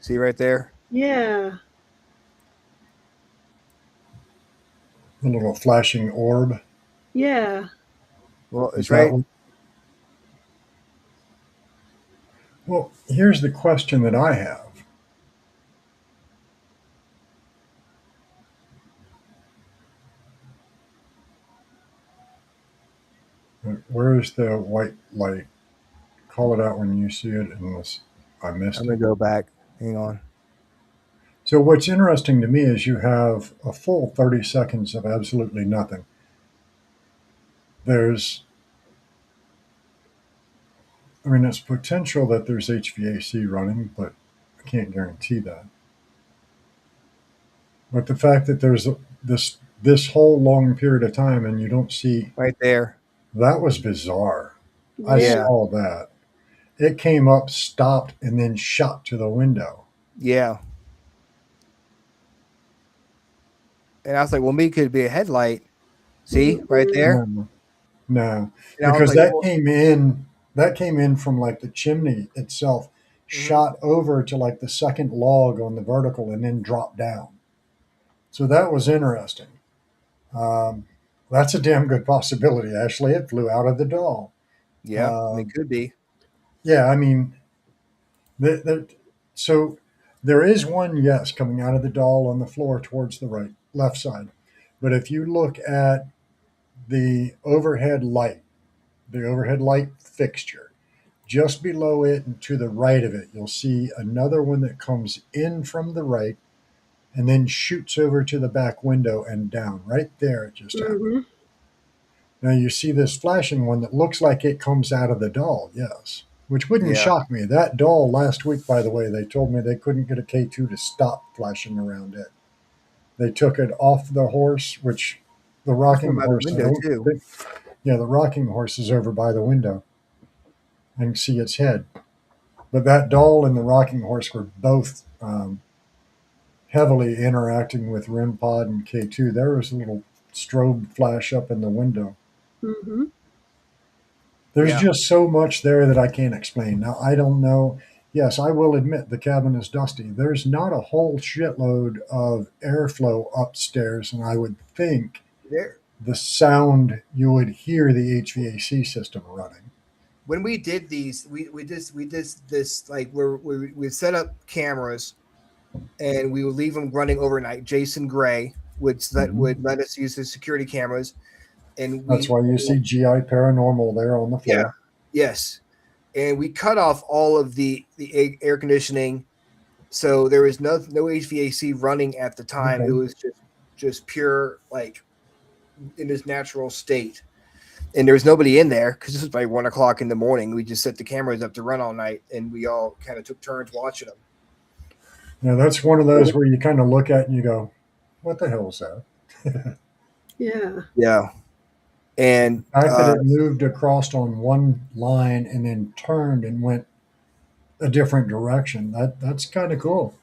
See right there? Yeah. A little flashing orb. Yeah. Well, it's right. Well, here's the question that I have. Where is the white light? Call it out when you see it, unless I missed it. I'm going to go back. Hang on. So what's interesting to me is you have a full 30 seconds of absolutely nothing. It's potential that there's HVAC running, but I can't guarantee that. But the fact that there's this whole long period of time and you don't see right there, that was bizarre. Yeah. I saw that. It came up, stopped, and then shot to the window. Yeah. And I was like, well, maybe it could be a headlight. See, right there? No. And Because like, that came in from like the chimney itself, shot over to like the second log on the vertical and then dropped down. So that was interesting. That's a damn good possibility. Actually, it flew out of the doll. Yeah, it could be. Yeah, so there is one, yes, coming out of the doll on the floor towards the left side. But if you look at the overhead light fixture, just below it and to the right of it, you'll see another one that comes in from the right and then shoots over to the back window and down. Right there, it just happened. Now you see this flashing one that looks like it comes out of the doll, yes, which wouldn't shock me. That doll last week, by the way, they told me they couldn't get a K2 to stop flashing around it. They took it off the horse, which the rocking by the horse. window too. Yeah, the rocking horse is over by the window. I can see its head. But that doll and the rocking horse were both heavily interacting with REM pod and K2. There was a little strobe flash up in the window. Mm-hmm. There's Yeah. just so much there that I can't explain. Now, I don't know. Yes, I will admit the cabin is dusty. There's not a whole shitload of airflow upstairs, and I would think There. the sound you would hear the HVAC system running. When we did these, we did this like where we set up cameras, and we would leave them running overnight. Jason Gray would let us use his security cameras, and That's why you see GI Paranormal there on the floor. Yeah. Yes. And we cut off all of the air conditioning, so there was no HVAC running at the time. Okay. It was just pure, like, in its natural state. And there was nobody in there because this was like 1 o'clock in the morning. We just set the cameras up to run all night, and we all kind of took turns watching them. Now, that's one of those where you kind of look at and you go, what the hell is that? Yeah. Yeah. And The fact that it moved across on one line and then turned and went a different direction, that's kind of cool.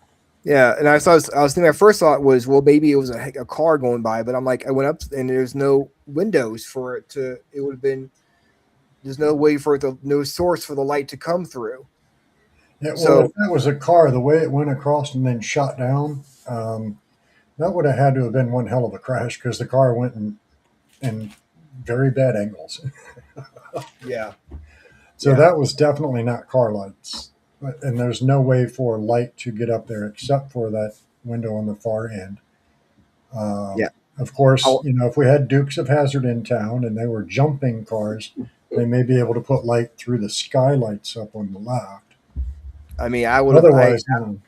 yeah, and I was thinking, my first thought was, well, maybe it was a car going by, but I'm like, I went up and there's no windows for it to. It would have been. There's no way for it to, no source for the light to come through. Yeah, well, So- if that was a car, the way it went across and then shot down, that would have had to have been one hell of a crash because the car went in very bad angles. Yeah. So Yeah. that was definitely not car lights. And there's no way for light to get up there except for that window on the far end. Yeah. Of course, if we had Dukes of Hazzard in town and they were jumping cars, they may be able to put light through the skylights up on the left. I mean, I would have. Otherwise, no.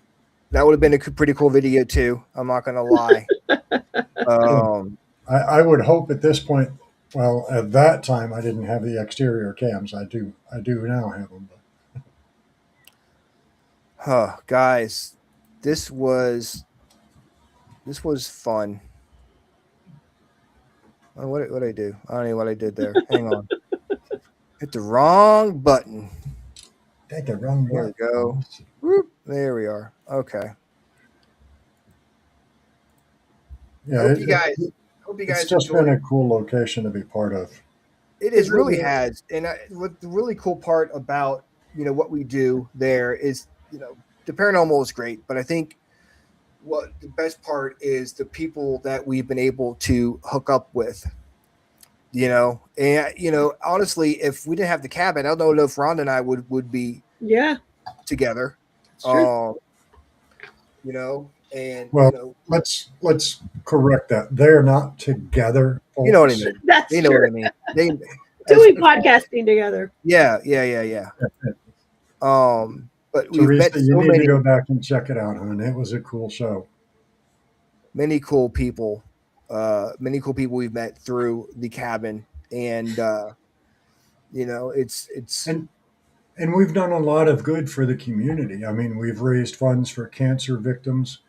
That would have been a pretty cool video too. I'm not gonna lie. I would hope at this point. Well, at that time, I didn't have the exterior cams. I do now have them. Huh, guys, this was fun. Oh, what did I do? I don't know what I did there. Hang on. Hit the wrong button. Hit the wrong There we button. go. Whoop, there we are. Okay. Yeah, Hope you guys it's just enjoyed been a it. cool location to be part of. It is really has, and what the really cool part about what we do there is the paranormal is great, but I think what the best part is the people that we've been able to hook up with. And honestly, if we didn't have the cabin, I don't know if Rhonda and I would be together. True. And Well, let's correct that. They're not together. you know what I folks. mean. That's You know true. what I mean. They Doing podcasting together. Yeah. But we've met Teresa, you so need many to go back and check it out, hon. It was a cool show. many cool people. Many cool people we've met through the cabin, and it's And we've done a lot of good for the community. I mean, we've raised funds for cancer victims.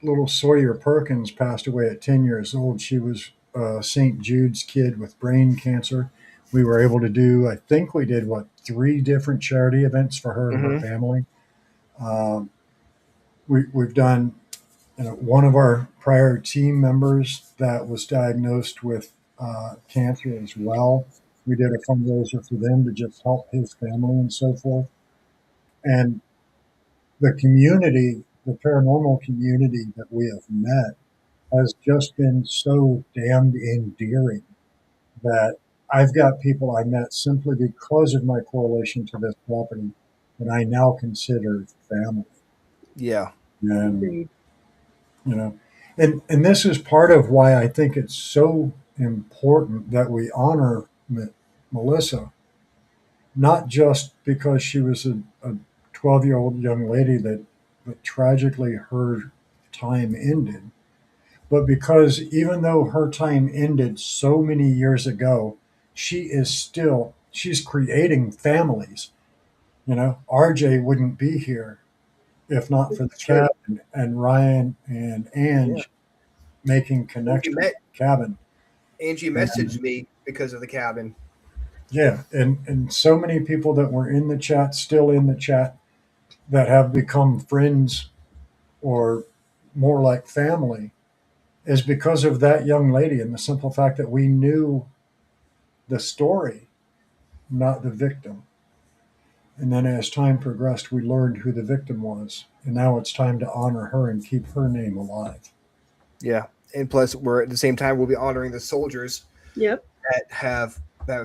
Little Sawyer Perkins passed away at 10 years old. She was St. Jude's kid with brain cancer. We were able to do, I think we did, 3 different charity events for her and her family. We've done, one of our prior team members that was diagnosed with cancer as well. We did a fundraiser for them to just help his family and so forth. And the community, the paranormal community that we have met has just been so damned endearing that I've got people I met simply because of my correlation to this property that I now consider family. yeah. And, and this is part of why I think it's so important that we honor Melissa, not just because she was a 12-year-old young lady that tragically her time ended, but because even though her time ended so many years ago, she's creating families. RJ wouldn't be here if not for the cabin and Ryan and Ange making connection with the cabin. Angie messaged me because of the cabin. Yeah, and so many people that were in the chat, still in the chat, that have become friends or more like family, is because of that young lady and the simple fact that we knew the story, not the victim. And then as time progressed, we learned who the victim was. And now it's time to honor her and keep her name alive. Yeah. And plus, we're at the same time, we'll be honoring the soldiers Yep. that have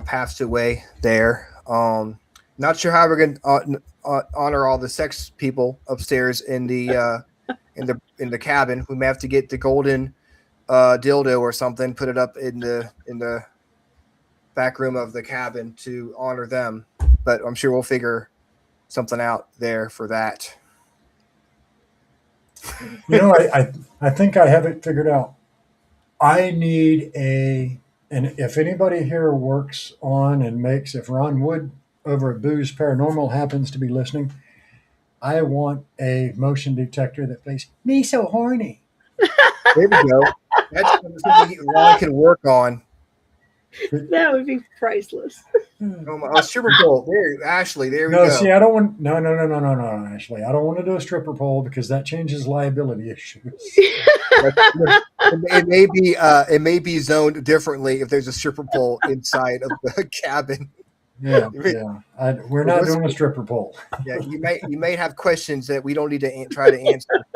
passed away there. Not sure how we're going to honor all the sex people upstairs in the in the cabin. We may have to get the golden dildo or something, put it up in the back room of the cabin to honor them. But I'm sure we'll figure something out there for that. You know, I think I have it figured out. I need and if anybody here works on and makes, if Ron Wood over at Booze Paranormal happens to be listening, I want a motion detector that plays "Me So Horny." There we go. That's something Ron can work on. That would be priceless. Stripper pole. There, Ashley. There we No, go. see, I don't want. No, Ashley. I don't want to do a stripper pole because that changes liability issues. It may be zoned differently if there's a stripper pole inside of the cabin. Yeah. We're not doing a stripper pole. Yeah, you may have questions that we don't need to try to answer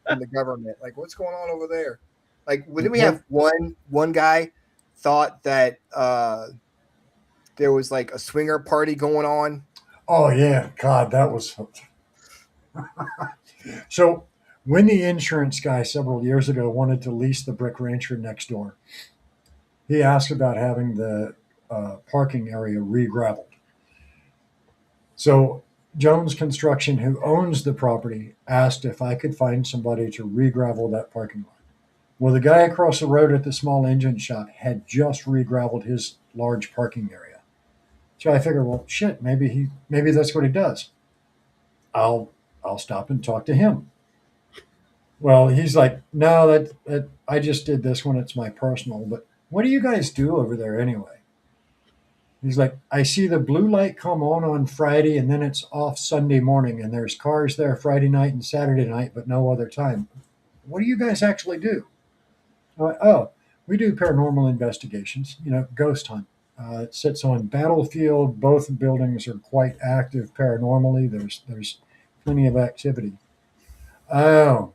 from the government. Like, what's going on over there? Like, didn't we have one guy thought that there was like a swinger party going on? Oh yeah, God, that was. So when the insurance guy several years ago wanted to lease the brick rancher next door, he asked about having the parking area re-graveled. So Jones Construction, who owns the property, asked if I could find somebody to re-gravel that parking lot. Well, the guy across the road at the small engine shop had just re-graveled his large parking area. So I figured, well, shit, maybe that's what he does. I'll stop and talk to him. Well, he's like, no, that I just did this one. It's my personal. But what do you guys do over there anyway? He's like, I see the blue light come on Friday and then it's off Sunday morning and there's cars there Friday night and Saturday night, but no other time. What do you guys actually do? We do paranormal investigations, ghost hunt. It sits on Battlefield. Both buildings are quite active paranormally. There's plenty of activity. Oh,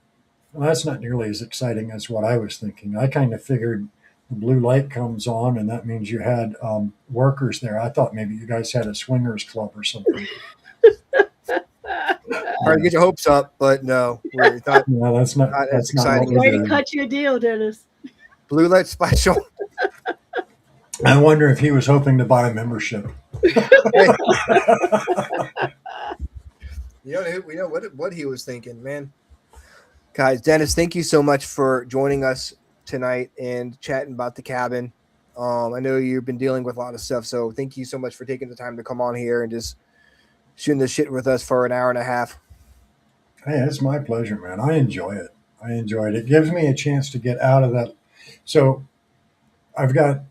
well, that's not nearly as exciting as what I was thinking. I kind of figured the blue light comes on and that means you had workers there. I thought maybe you guys had a swingers club or something. Trying to get your hopes up, but no. No, that's not as exciting. Way to cut you a deal, Dennis. Blue light special. I wonder if he was hoping to buy a membership. We know what he was thinking, man. Guys, Dennis, thank you so much for joining us tonight and chatting about the cabin. I know you've been dealing with a lot of stuff, so thank you so much for taking the time to come on here and just shooting the shit with us for an hour and a half. Hey, it's my pleasure, man. I enjoy it. It gives me a chance to get out of that. So I've got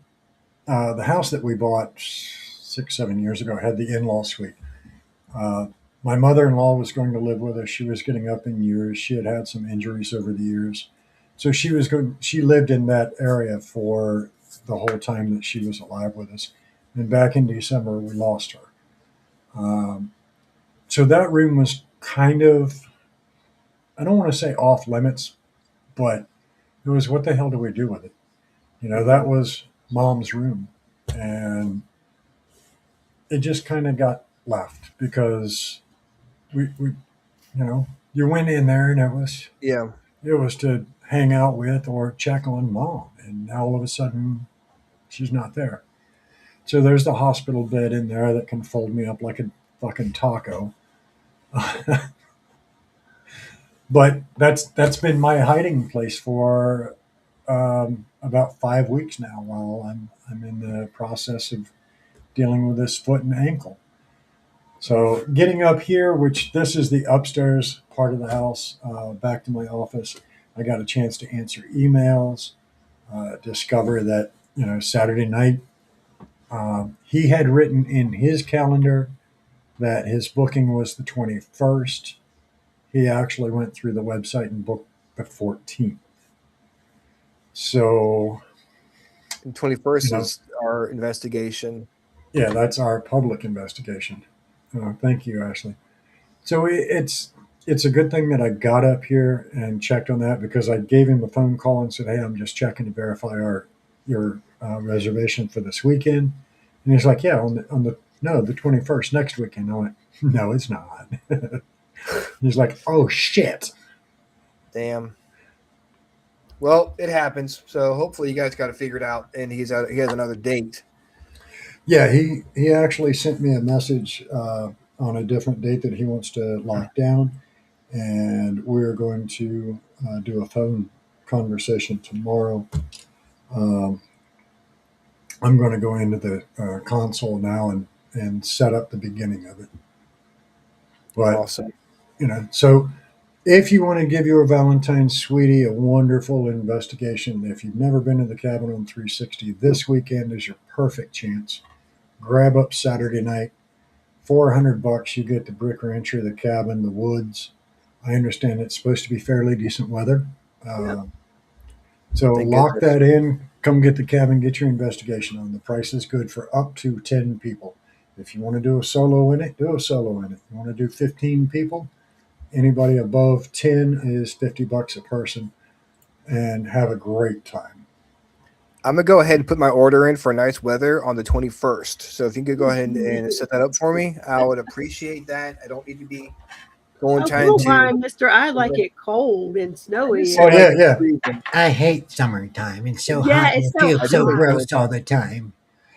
the house that we bought 6-7 years ago had the in-law suite. My mother-in-law was going to live with us. She was getting up in years. She had had some injuries over the years. So she lived in that area for the whole time that she was alive with us. And back in December, we lost her. So that room was kind of, I don't want to say off limits, but it was, what the hell do we do with it? That was Mom's room. And it just kind of got left because we you went in there and it was to hang out with or check on Mom. And now all of a sudden she's not there. So there's the hospital bed in there that can fold me up like a fucking taco. But that's been my hiding place for about 5 weeks now while I'm in the process of dealing with this foot and ankle. So getting up here, which this is the upstairs part of the house, back to my office. I got a chance to answer emails, discover that, Saturday night, he had written in his calendar that his booking was the 21st. He actually went through the website and booked the 14th. So, And 21st is our investigation. Yeah, that's our public investigation. Thank you, Ashley. So it's a good thing that I got up here and checked on that, because I gave him a phone call and said, "Hey, I'm just checking to verify your reservation for this weekend." And he's like, "Yeah, the 21st, next weekend." I went, "No, it's not." He's like, "Oh shit." Damn. Well, it happens. So hopefully you guys got it figured out, and he has another date. Yeah, he actually sent me a message on a different date that he wants to lock down, and we're going to do a phone conversation tomorrow. I'm going to go into the console now and set up the beginning of it. But, awesome. So if you want to give your Valentine's sweetie a wonderful investigation, if you've never been to the cabin on 360, this weekend is your perfect chance. Grab up Saturday night, $400. You get the brick rancher, the cabin, the woods. I understand it's supposed to be fairly decent weather. So lock that in. Come get the cabin, get your investigation on. The price is good for up to 10 people. If you want to do a solo in it, do a solo in it. You want to do 15 people, anybody above 10 is $50 a person, and have a great time. I'm going to go ahead and put my order in for nice weather on the 21st. So if you could go ahead and set that up for me, I would appreciate that. I don't need to be going trying to. Mr. I like it cold and snowy. Oh, yeah. I hate summertime. It's so Yeah, hot. it's It so feels so hot. gross all the time.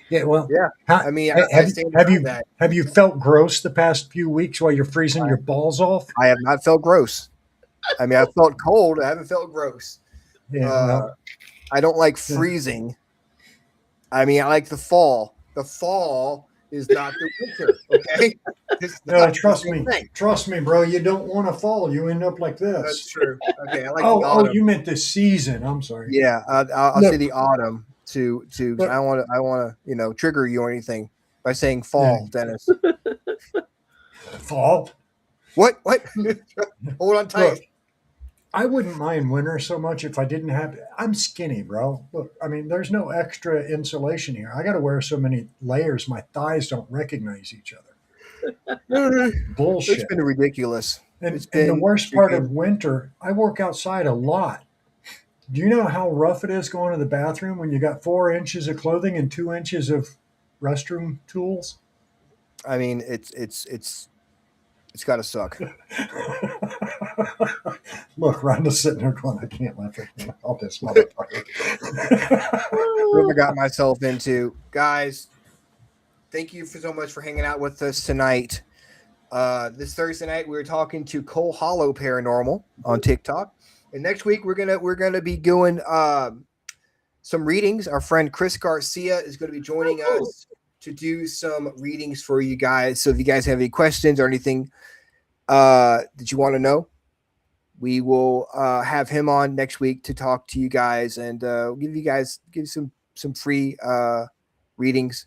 Yeah, well, yeah. I mean, have you felt gross the past few weeks while you're freezing your balls off? I have not felt gross. I mean, I felt cold. I haven't felt gross. Yeah, I don't like freezing. I mean, I like the fall. The fall is not the winter. Okay. No, trust me, bro. You don't want to fall. You end up like this. That's true. Okay. I like the autumn. You meant the season. I'm sorry. Yeah, I'll say the autumn to. But, I want to trigger you or anything by saying fall, Dennis. Fall. What? Hold on tight. Look, I wouldn't mind winter so much if I didn't have. I'm skinny, bro. Look, I mean, there's no extra insulation here. I got to wear so many layers, my thighs don't recognize each other. Bullshit. It's been ridiculous. And the worst part of winter, I work outside a lot. Do you know how rough it is going to the bathroom when you got 4 inches of clothing and 2 inches of restroom tools? I mean, it's got to suck. Look, Rhonda's sitting there going, "I can't let her out this motherfucker." What I got myself into, guys. Thank you so much for hanging out with us tonight. This Thursday night, we're talking to Cole Hollow Paranormal on TikTok, and next week we're gonna be doing some readings. Our friend Chris Garcia is going to be joining us to do some readings for you guys. So if you guys have any questions or anything that you want to know, we will have him on next week to talk to you guys and give some free readings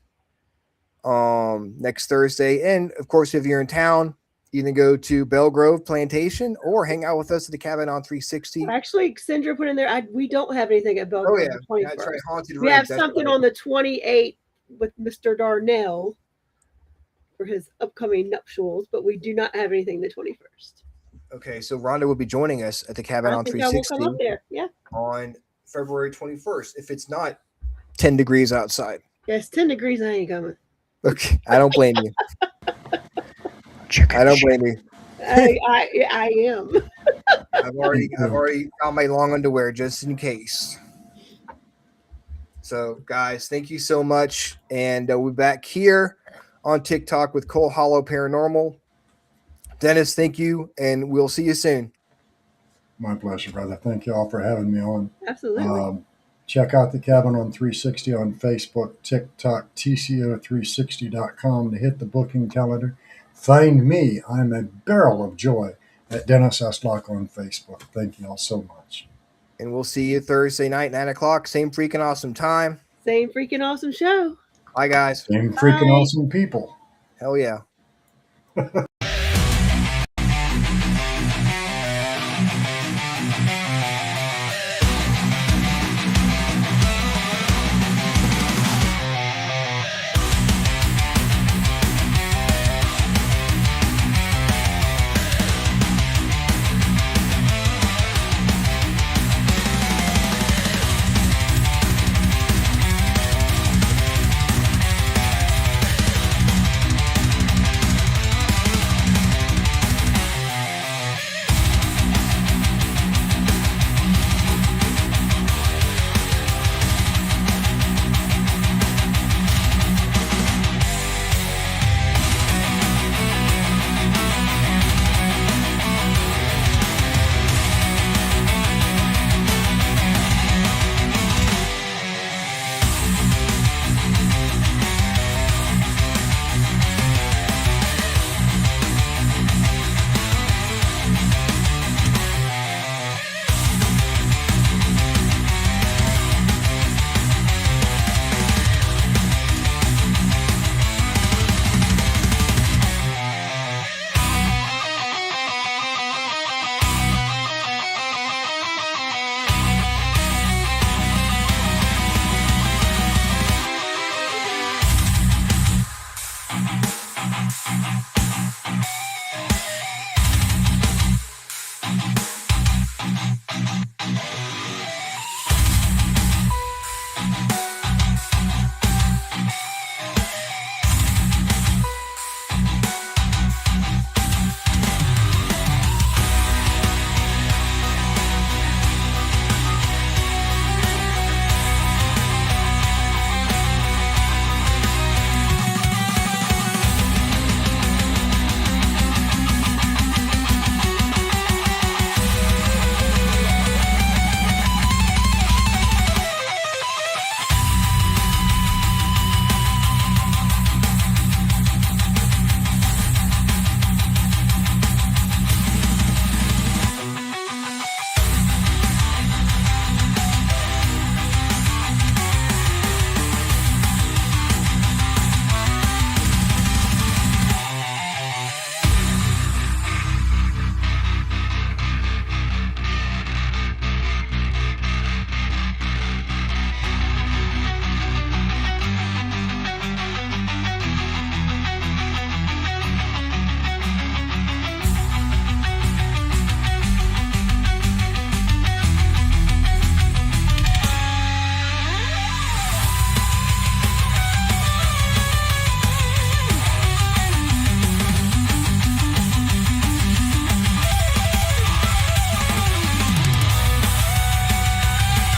next Thursday. And of course, if you're in town, you can go to Belgrove Plantation or hang out with us at the cabin on 360. Actually, Sandra put in there, we don't have anything at Belgrove. Oh, yeah. The 21st. That's right. Haunted We Ridge, have that's something right. on the 28th with Mr. Darnell for his upcoming nuptials, but we do not have anything the 21st. Okay, so Rhonda will be joining us at the cabin on I think I will 360 come up there. Yeah. on February 21st. If it's not 10 degrees outside. Yeah, it's 10 degrees. I ain't coming. Okay, I don't blame you. I don't blame you. I am. I've already got my long underwear just in case. So, guys, thank you so much, and we're back here on TikTok with Cole Hollow Paranormal. Dennis, thank you, and we'll see you soon. My pleasure, brother. Thank you all for having me on. Absolutely. Check out the cabin on 360 on Facebook, TikTok, TCO360.com to hit the booking calendar. Find me. I'm a barrel of joy at Dennis Estlock on Facebook. Thank you all so much. And we'll see you Thursday night, 9 o'clock. Same freaking awesome time. Same freaking awesome show. Bye, guys. Same freaking awesome people. Hell yeah. Thank you.